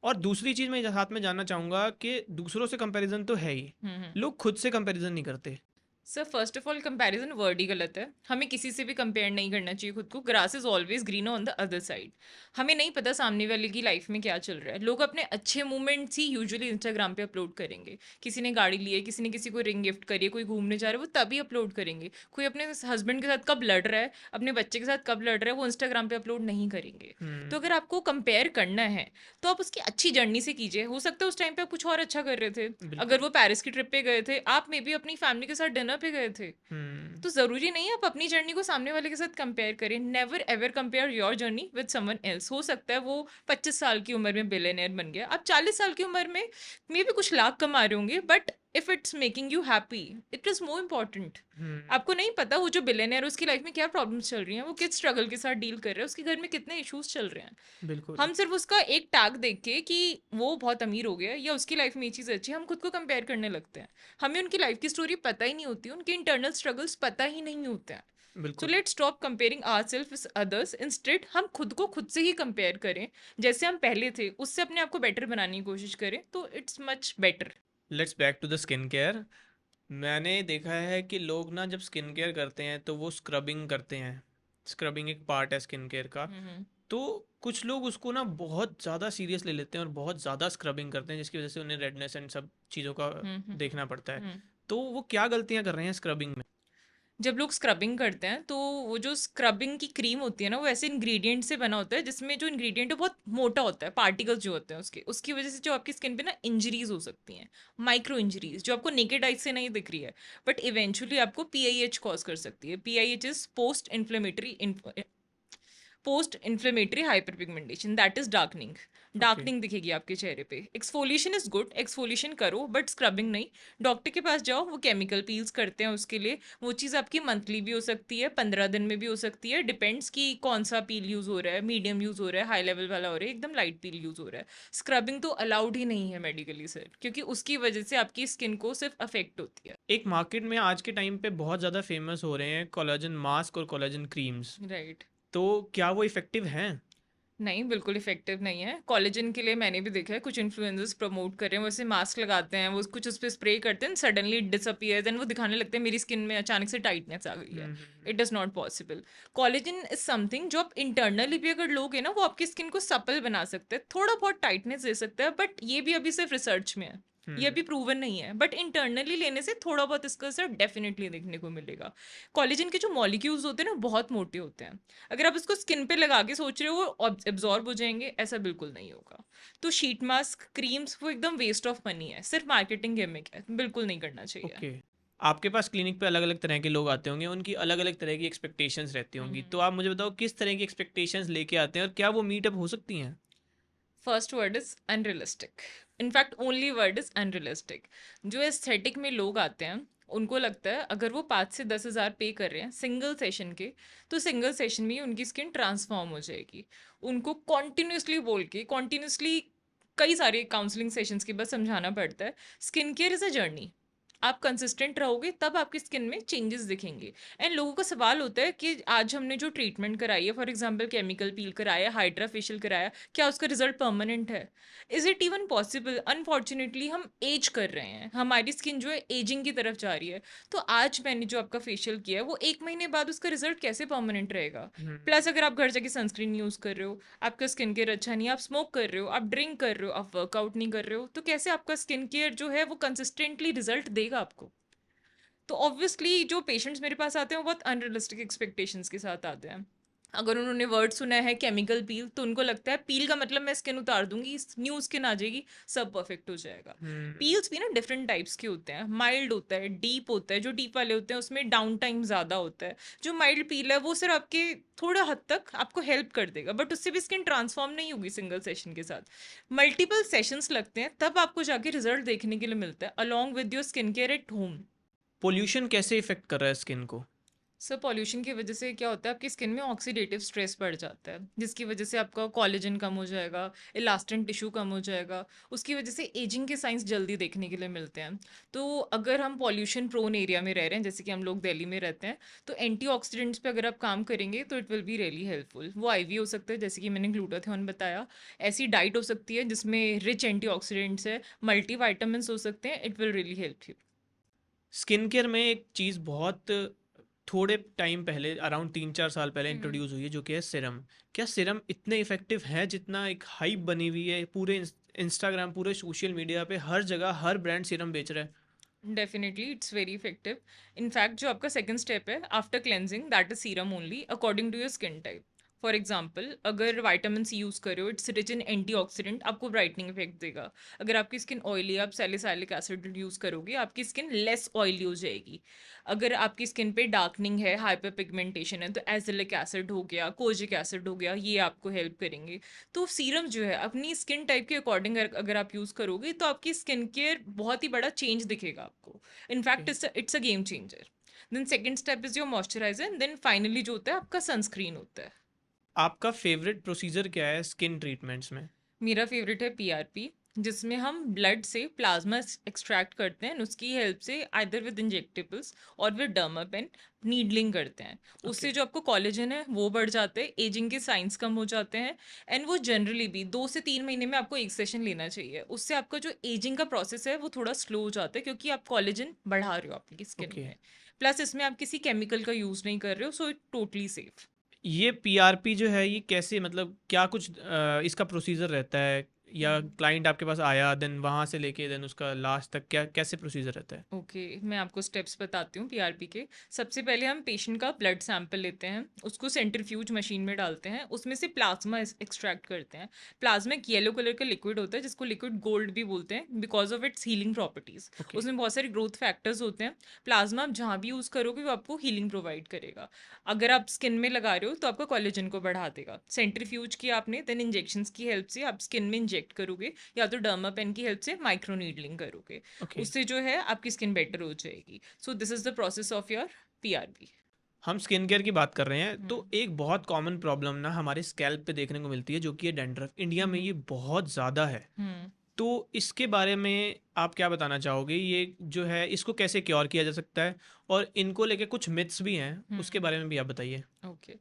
[SPEAKER 2] और दूसरी चीज़ मैं साथ में जानना चाहूँगा कि दूसरों से कंपैरिजन तो है ही,
[SPEAKER 1] हम्म।
[SPEAKER 2] लोग खुद से कंपैरिजन नहीं करते।
[SPEAKER 1] Sir first of all comparison word ही गलत है। हमें किसी से भी कंपेयर नहीं करना चाहिए खुद को। Grass is always green on the other side. हमें नहीं पता सामने वाले की लाइफ में क्या चल रहा है। लोग अपने अच्छे मोमेंट्स ही यूजुअली इंस्टाग्राम पे अपलोड करेंगे। किसी ने गाड़ी ली है, किसी ने किसी को रिंग गिफ्ट करी है, कोई घूमने जा रहा है, वो तभी अपलोड करेंगे। कोई अपने हस्बैंड के साथ कब लड़ रहा है, अपने बच्चे के साथ कब लड़ रहा है, वो इंस्टाग्राम पे अपलोड नहीं करेंगे।
[SPEAKER 2] हम्म।
[SPEAKER 1] तो अगर आपको कंपेयर करना है तो आप उसकी अच्छी जर्नी से कीजिए। हो सकता है उस टाइम पे आप कुछ और अच्छा कर रहे थे। अगर
[SPEAKER 2] बिल्कुल।
[SPEAKER 1] वो पेरिस की ट्रिप पे गए थे, आप मे बी अपनी फैमिली के साथ डिनर पे गए थे।
[SPEAKER 2] हम्म।
[SPEAKER 1] तो ज़रूरी नहीं है आप अपनी जर्नी को सामने वाले के साथ कंपेयर करें। Never ever compare your journey with someone else. हो सकता है वो 25 साल की उम्र में बिलियनियर बन गया, आप 40 साल की उम्र में मे भी कुछ लाख कमा रहे होंगे, but if it's making you happy, it is more important.
[SPEAKER 2] Hmm.
[SPEAKER 1] आपको नहीं पता वो जो बिलियनियर है उसकी लाइफ में क्या प्रॉब्लम्स चल रही हैं, वो किस स्ट्रगल के साथ डील कर रहे हैं, उसके घर में कितने इश्यूज चल रहे हैं।
[SPEAKER 2] बिल्कुल।
[SPEAKER 1] हम सिर्फ उसका एक टैग देख के कि वो बहुत अमीर हो गया या उसकी लाइफ में ये चीज़ अच्छी है, हम खुद को कंपेयर करने लगते हैं। हमें उनकी लाइफ की स्टोरी पता ही नहीं होती, उनके इंटरनल स्ट्रगल्स पता ही नहीं होते हैं। सो
[SPEAKER 2] बिल्कुल।
[SPEAKER 1] Let stop comparing our self with others, instead हम खुद को खुद से ही कंपेयर करें। जैसे हम पहले थे उससे अपने आप को बेटर बनाने की कोशिश करें, तो it's much better.
[SPEAKER 2] Let's back to the skin care. मैंने देखा है कि लोग ना जब स्किन केयर करते हैं तो वो स्क्रबिंग करते हैं। स्क्रबिंग एक पार्ट है स्किन केयर का।
[SPEAKER 1] हम्म।
[SPEAKER 2] तो कुछ लोग उसको ना बहुत ज़्यादा सीरियस ले लेते हैं और बहुत ज़्यादा स्क्रबिंग करते हैं जिसकी वजह से उन्हें रेडनेस एंड सब चीज़ों का
[SPEAKER 1] हम्म।
[SPEAKER 2] देखना पड़ता है।
[SPEAKER 1] हम्म।
[SPEAKER 2] तो वो क्या गलतियाँ कर रहे हैं स्क्रबिंग में?
[SPEAKER 1] जब लोग स्क्रबिंग करते हैं तो वो जो स्क्रबिंग की क्रीम होती है ना, वो ऐसे इंग्रेडिएंट से बना होता है जिसमें जो इंग्रेडिएंट है बहुत मोटा होता है, पार्टिकल्स जो होते हैं उसके, उसकी वजह से जो आपकी स्किन पे ना इंजरीज हो सकती हैं। माइक्रो इंजरीज जो आपको नेकेड आई से नहीं दिख रही है, बट इवेंचुअली आपको पीआईएच कॉज कर सकती है। PIH is post inflammatory hyperpigmentation, that is darkening.
[SPEAKER 2] Okay.
[SPEAKER 1] Darkening दिखेगी आपके चेहरे पे। एक्सफोलिएशन इज गुड, एक्सफोलिएशन करो बट स्क्रबिंग नहीं। डॉक्टर के पास जाओ, वो केमिकल पील्स करते हैं उसके लिए। वो चीज़ आपकी मंथली भी हो सकती है, 15 दिन में भी हो सकती है, डिपेंड्स कि कौन सा पील यूज़ हो रहा है, मीडियम यूज़ हो रहा है, हाई लेवल वाला हो रहा है, एकदम लाइट पील यूज़ हो रहा है। स्क्रबिंग तो अलाउड ही नहीं है मेडिकली सर, क्योंकि उसकी वजह से आपकी स्किन को सिर्फ अफेक्ट होती है।
[SPEAKER 2] एक मार्केट में आज के टाइम पे बहुत ज़्यादा फेमस हो रहे हैं कोलेजन मास्क और कोलेजन क्रीम्स।
[SPEAKER 1] राइट।
[SPEAKER 2] तो क्या वो इफ़ेक्टिव हैं?
[SPEAKER 1] नहीं, बिल्कुल इफ़ेक्टिव नहीं है। कोलेजन के लिए मैंने भी देखा है कुछ इन्फ्लुएंसर्स प्रमोट कर रहे हैं, वैसे मास्क लगाते हैं, वो कुछ उस पे स्प्रे करते हैं, सडनली इट डिसअपीयर्स एंड वो दिखाने लगते हैं मेरी स्किन में अचानक से टाइटनेस आ गई है। It is not possible. Collagen is something जो आप इंटरनली भी अगर लोगे ना, वो आपकी स्किन को सपल बना सकते हैं, थोड़ा बहुत टाइटनेस दे सकता है, बट ये भी अभी सिर्फ रिसर्च में है। ये अभी प्रूवन नहीं है, बट इंटरनली लेने से थोड़ा बहुत इसका असर डेफिनेटली देखने को मिलेगा। कोलेजन के जो मॉलिक्यूल्स होते हैं ना, बहुत मोटे होते हैं। अगर आप इसको स्किन पे लगा के सोच रहे हो वो एब्जॉर्ब हो जाएंगे, ऐसा बिल्कुल नहीं होगा। तो शीट मास्क क्रीम्स वो एकदम वेस्ट ऑफ मनी है, सिर्फ मार्केटिंग गिमिक है, बिल्कुल नहीं करना चाहिए।
[SPEAKER 2] ओके। आपके पास क्लिनिक पे अलग अलग तरह के लोग आते होंगे, उनकी अलग अलग तरह की एक्सपेक्टेशंस रहती होंगी, तो आप मुझे बताओ किस तरह की एक्सपेक्टेशंस लेके आते हैं और क्या वो मीट अप हो सकती हैं?
[SPEAKER 1] First word is unrealistic. In fact only word is unrealistic. जो एस्थेटिक में लोग आते हैं उनको लगता है अगर वो 5 से 10 हज़ार पे कर रहे हैं सिंगल सेशन के, तो सिंगल सेशन में ही उनकी स्किन ट्रांसफॉर्म हो जाएगी। उनको कॉन्टिन्यूसली बोल के, कॉन्टिन्यूसली कई सारे काउंसलिंग सेशंस के बाद समझाना पड़ता है skin care is a journey. आप कंसिस्टेंट रहोगे तब आपकी स्किन में चेंजेस दिखेंगे। एंड लोगों का सवाल होता है कि आज हमने जो ट्रीटमेंट कराई है, फॉर एग्जांपल केमिकल पील कराया, हाइड्रा फेशियल कराया, क्या उसका रिजल्ट परमानेंट है? Is it even possible? Unfortunately हम एज कर रहे हैं, हमारी स्किन जो है एजिंग की तरफ जा रही है। तो आज मैंने जो आपका फेशियल किया है वो 1 महीने बाद उसका रिजल्ट कैसे परमानेंट रहेगा? प्लस अगर आप घर जाके सनस्क्रीन यूज कर रहे हो, आपका स्किन केयर अच्छा नहीं है, आप स्मोक कर रहे हो, आप ड्रिंक कर रहे हो, आप वर्कआउट नहीं कर रहे हो, तो कैसे आपका स्किन केयर जो है वो कंसिस्टेंटली रिजल्ट देगा आपको? तो ऑब्वियसली जो पेशेंट्स मेरे पास आते हैं वो बहुत अनरियलिस्टिक एक्सपेक्टेशंस के साथ आते हैं। अगर उन्होंने वर्ड सुना है केमिकल पील, तो उनको लगता है पील का मतलब मैं स्किन उतार दूंगी, न्यू स्किन आ जाएगी, सब परफेक्ट हो जाएगा।
[SPEAKER 2] हम्म।
[SPEAKER 1] पील्स भी ना डिफरेंट टाइप्स के होते हैं, माइल्ड होता है, डीप होता है। जो डीप वाले होते हैं उसमें डाउन टाइम ज़्यादा होता है। जो माइल्ड पील है वो सिर्फ आपके थोड़ा हद तक आपको हेल्प कर देगा, बट उससे भी स्किन ट्रांसफॉर्म नहीं होगी सिंगल सेशन के साथ। मल्टीपल सेशंस लगते हैं, तब आपको जाके रिजल्ट देखने के लिए मिलता है, along with your skin care at home.
[SPEAKER 2] Pollution कैसे इफेक्ट कर रहा है स्किन को?
[SPEAKER 1] सर पॉल्यूशन की वजह से क्या होता है, आपकी स्किन में ऑक्सीडेटिव स्ट्रेस बढ़ जाता है, जिसकी वजह से आपका कोलेजन कम हो जाएगा, इलास्टिन टिश्यू कम हो जाएगा। उसकी वजह से एजिंग के साइंस जल्दी देखने के लिए मिलते हैं। तो अगर हम पॉल्यूशन प्रोन एरिया में रह रहे हैं, जैसे कि हम लोग दिल्ली में रहते हैं, तो एंटीऑक्सीडेंट्स पे अगर आप काम करेंगे तो it will be really helpful. वो आईवी हो सकता है, जैसे कि मैंने ग्लूटाथियोन बताया। ऐसी डाइट हो सकती है जिसमें रिच एंटीऑक्सीडेंट्स है, मल्टी हो सकते हैं, it will really help you.
[SPEAKER 2] Skin care में एक चीज़ बहुत थोड़े टाइम पहले, अराउंड 3-4 साल पहले
[SPEAKER 1] हम्म।
[SPEAKER 2] इंट्रोड्यूस हुई है, जो कि है सिरम। क्या सिरम इतने इफेक्टिव है जितना एक हाइप बनी हुई है? पूरे इंस्टाग्राम, पूरे सोशल मीडिया पे हर जगह हर ब्रांड सिरम बेच रहा है।
[SPEAKER 1] Definitely it's very effective. In fact जो आपका सेकंड स्टेप है after cleansing, that is serum only according to your skin type. For example, अगर वाइटामिन सी यूज़ करो, इट्स रिच इन एंटीऑक्सीडेंट, आपको ब्राइटनिंग इफेक्ट देगा। अगर आपकी स्किन ऑयली है, आप सैलिसाइलिक एसिड यूज़ करोगे, आपकी स्किन लेस ऑयली हो जाएगी। अगर आपकी स्किन पे डार्कनिंग है, हाइपर पिगमेंटेशन है, तो एजिलिक एसिड हो गया, कोजिक एसिड हो गया, ये आपको हेल्प करेंगे। तो सीरम जो है अपनी स्किन टाइप के अकॉर्डिंग अगर आप यूज़ करोगे, तो आपकी स्किन केयर बहुत ही बड़ा चेंज दिखेगा आपको।
[SPEAKER 2] Okay.
[SPEAKER 1] In fact it's a game changer. Then second step is your moisturiser, then finally जो होता है आपका सनस्क्रीन होता है।
[SPEAKER 2] आपका फेवरेट प्रोसीजर क्या है स्किन ट्रीटमेंट्स में?
[SPEAKER 1] मेरा फेवरेट है पीआरपी, जिसमें हम ब्लड से प्लाज्मा एक्सट्रैक्ट करते हैं, उसकी हेल्प से आइदर विद इंजेक्टेबल्स और विद डर्मापेन नीडलिंग करते हैं।
[SPEAKER 2] ओके।
[SPEAKER 1] उससे जो आपको कोलेजन है वो बढ़ जाते हैं, एजिंग के साइंस कम हो जाते हैं। एंड वो जनरली भी 2 से 3 महीने में आपको एक सेशन लेना चाहिए। उससे आपका जो एजिंग का प्रोसेस है वो थोड़ा स्लो हो जाता है, क्योंकि आप कोलेजन बढ़ा रहे हो आपकी स्किन
[SPEAKER 2] ओके।
[SPEAKER 1] में। प्लस इसमें आप किसी केमिकल का यूज़ नहीं कर रहे हो, सो इट टोटली सेफ।
[SPEAKER 2] ये पीआरपी जो है, ये कैसे, मतलब क्या कुछ इसका प्रोसीजर रहता है? या क्लाइंट आपके पास आया, देन वहाँ से लेके देन उसका लास्ट तक क्या कैसे प्रोसीजर रहता है?
[SPEAKER 1] ओके, मैं आपको स्टेप्स बताती हूँ पीआरपी के। सबसे पहले हम पेशेंट का ब्लड सैंपल लेते हैं, उसको सेंट्रीफ्यूज मशीन में डालते हैं, उसमें से प्लाज्मा एक्सट्रैक्ट करते हैं। प्लाज्मा एक येलो कलर का लिक्विड होता है, जिसको लिक्विड गोल्ड भी बोलते हैं, because of its healing properties.
[SPEAKER 2] Okay.
[SPEAKER 1] उसमें बहुत सारे ग्रोथ फैक्टर्स होते हैं। प्लाज्मा आप जहाँ भी यूज़ करोगे वो आपको हीलिंग प्रोवाइड करेगा। अगर आप स्किन में लगा रहे हो तो आपका कोलेजन को बढ़ा देगा। सेंट्रीफ्यूज किया आपने, देन इंजेक्शंस की हेल्प से आप स्किन में इंजेक्ट करोगे, या तो डर्मा पेन की हेल्प से माइक्रो नीडलिंग करोगे।
[SPEAKER 2] ओके।
[SPEAKER 1] उससे जो है आपकी स्किन बेटर हो जाएगी। So this is the process of your PRP.
[SPEAKER 2] हम स्किन केयर की बात कर रहे हैं, तो एक बहुत कॉमन प्रॉब्लम ना हमारे स्कैल्प पे देखने को मिलती है, जो कि है डैंड्रफ। इंडिया में ये बहुत ज़्यादा है।
[SPEAKER 1] हम्म।
[SPEAKER 2] तो इसके बारे में आप क्या बताना चाहोगे? ये जो है, इसको कैसे क्योर किया जा सकता है? और इनको लेके कुछ मिथ्स भी हैं, उसके
[SPEAKER 1] हम्म।
[SPEAKER 2] बारे में भी आप बताइए।
[SPEAKER 1] ओके।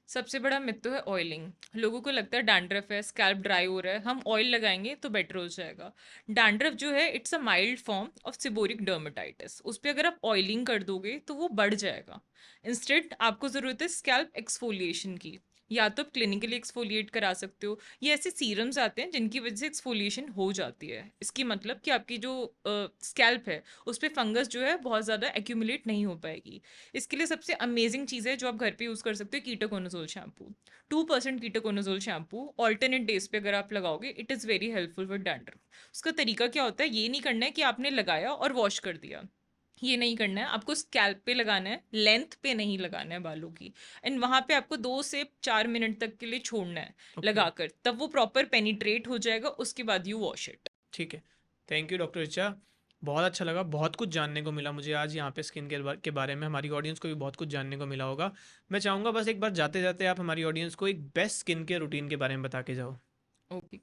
[SPEAKER 1] सबसे बड़ा मिथ तो है ऑयलिंग। लोगों को लगता है डैंड्रफ है, स्कैल्प ड्राई हो रहा है, हम ऑयल लगाएंगे तो बेटर हो जाएगा। डैंड्रफ जो है it's a mild form of seborrhoeic dermatitis. उस पर अगर आप ऑयलिंग कर दोगे तो वो बढ़ जाएगा। इंस्टेड आपको ज़रूरत है स्कैल्प एक्सफोलिएशन की। या तो आप क्लिनिकली एक्सफोलिएट करा सकते हो, ये ऐसे सीरम्स आते हैं जिनकी वजह से एक्सफोलिएशन हो जाती है। इसकी मतलब कि आपकी जो स्कैल्प है उस पर फंगस जो है बहुत ज़्यादा एक्यूमुलेट नहीं हो पाएगी। इसके लिए सबसे अमेजिंग चीज़ है जो आप घर पे यूज़ कर सकते हो, ketoconazole shampoo. 2% ketoconazole shampoo alternate days पे अगर आप लगाओगे, it is very helpful with dandruff. उसका तरीका क्या होता है, ये नहीं करना है कि आपने लगाया और वॉश कर दिया। ये नहीं करना है, आपको स्कैल्प पे लगाना है, लेंथ पे नहीं लगाना है बालों की। एंड वहाँ पे आपको 2 से 4 मिनट तक के लिए छोड़ना है
[SPEAKER 2] ओके।
[SPEAKER 1] लगाकर, तब वो प्रॉपर पेनिट्रेट हो जाएगा, उसके बाद यू वॉश इट।
[SPEAKER 2] ठीक है। Thank you doctor Richa. बहुत अच्छा लगा, बहुत कुछ जानने को मिला मुझे आज यहाँ पे स्किन केयर के बारे में। हमारी ऑडियंस को भी बहुत कुछ जानने को मिला होगा। मैं चाहूँगा बस एक बार जाते जाते आप हमारी ऑडियंस को एक बेस्ट स्किन केयर रूटीन के बारे में बता के जाओ।
[SPEAKER 1] ओके।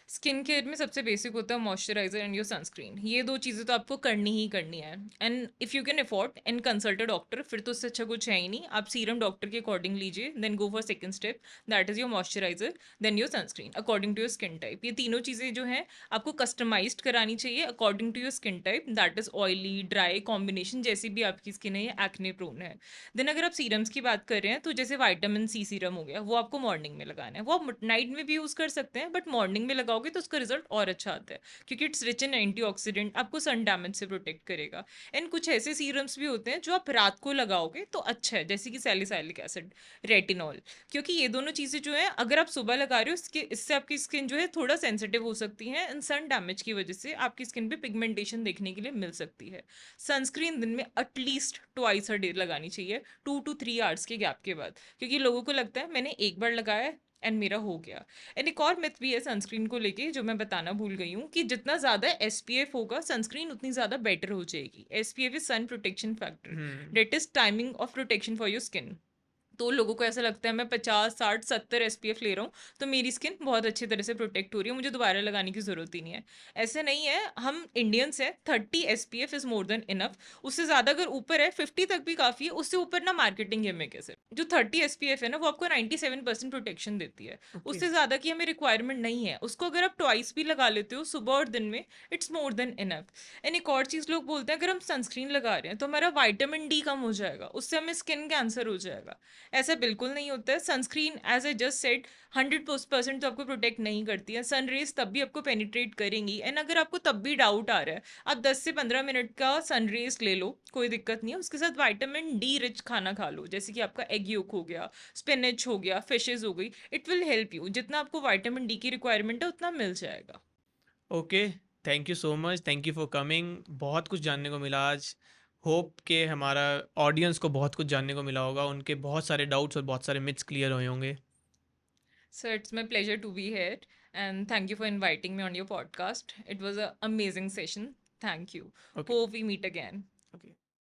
[SPEAKER 1] स्किन केयर में सबसे बेसिक होता है मॉइस्चराइजर एंड योर सनस्क्रीन। ये दो चीज़ें तो आपको करनी ही करनी है। And if you can afford and consult a doctor, फिर तो उससे अच्छा कुछ है ही नहीं। आप सीरम डॉक्टर के अकॉर्डिंग लीजिए, then go for second step, that is your moisturiser, then your sunscreen according to your skin type. ये तीनों चीज़ें जो हैं आपको कस्टमाइज्ड करानी चाहिए according to your skin type, that is oily dry combination, जैसी भी आपकी स्किन है, या एक्ने प्रोन है। देन अगर आप सीरम्स की बात कर रहे हैं, तो जैसे विटामिन सी सीरम हो गया, वो आपको मॉर्निंग में लगाना है। वो आप नाइट में भी यूज़ कर सकते हैं, बट मॉर्निंग में लगाओगे तो उसका रिजल्ट और अच्छा आता है, क्योंकि इट्स रिच इन एंटीऑक्सीडेंट, आपको सन डैमेज से प्रोटेक्ट करेगा। एंड कुछ ऐसे सीरम्स भी होते हैं जो आप रात को लगाओगे तो अच्छा है, जैसे कि सैलिसाइलिक एसिड, रेटिनॉल, क्योंकि ये दोनों चीज़ें जो है अगर आप सुबह लगा रहे हो इससे आपकी स्किन जो है थोड़ा सेंसिटिव हो सकती है, एंड सन डैमेज की वजह से आपकी स्किन पे पिगमेंटेशन देखने के लिए मिल सकती है। सनस्क्रीन दिन में एटलीस्ट ट्वाइस अ डे लगानी चाहिए, 2 to 3 आवर्स के गैप के बाद, क्योंकि लोगों को लगता है मैंने एक बार लगाया है एंड मेरा हो गया। एंड एक और मिथ भी है सनस्क्रीन को लेके जो मैं बताना भूल गई हूँ, कि जितना ज़्यादा SPF होगा सनस्क्रीन उतनी ज़्यादा बेटर हो जाएगी। SPF is sun protection factor,
[SPEAKER 2] hmm.
[SPEAKER 1] That is timing of protection for your skin. तो लोगों को ऐसा लगता है मैं 50 60 70 SPF ले रहा हूँ तो मेरी स्किन बहुत अच्छी तरह से प्रोटेक्ट हो रही है, मुझे दोबारा लगाने की ज़रूरत ही नहीं है। ऐसे नहीं है, हम इंडियंस हैं, 30 SPF is more than enough. उससे ज़्यादा अगर ऊपर है 50 तक भी काफ़ी है, उससे ऊपर ना मार्केटिंग गिमिक है सिर्फ। जो 30 SPF है ना वो आपको 97% प्रोटेक्शन देती है,
[SPEAKER 2] ओके।
[SPEAKER 1] उससे ज़्यादा की हमें रिक्वायरमेंट नहीं है। उसको अगर आप ट्वाइस भी लगा लेते हो सुबह और दिन में, it's more than enough. And एक और चीज़ लोग बोलते हैं अगर हम सनस्क्रीन लगा रहे हैं तो हमारा विटामिन डी कम हो जाएगा, उससे हमें स्किन कैंसर हो जाएगा। ऐसा बिल्कुल नहीं होता है। Sunscreen as I just said 100% तो आपको प्रोटेक्ट नहीं करती है, सन रेज तब भी आपको पेनिट्रेट करेंगी। एंड अगर आपको तब भी डाउट आ रहा है, आप 10 से 15 मिनट का सन रेज ले लो, कोई दिक्कत नहीं है। उसके साथ विटामिन डी रिच खाना खा लो, जैसे कि आपका एग योक हो गया, स्पिनच हो गया, फिशेज हो गई। इट विल हेल्प यू, जितना आपको विटामिन डी की रिक्वायरमेंट है उतना मिल जाएगा।
[SPEAKER 2] Okay, thank you so much, thank you for coming. बहुत कुछ जानने को मिला आज। होप के हमारा ऑडियंस को बहुत कुछ जानने को मिला होगा, उनके बहुत सारे डाउट्स और बहुत सारे मिथ्स क्लियर हुए होंगे।
[SPEAKER 1] So it's my pleasure to be here, and thank you for inviting me on your podcast. It was an amazing session. Thank you.
[SPEAKER 2] Okay.
[SPEAKER 1] Hope we meet again.
[SPEAKER 2] Okay.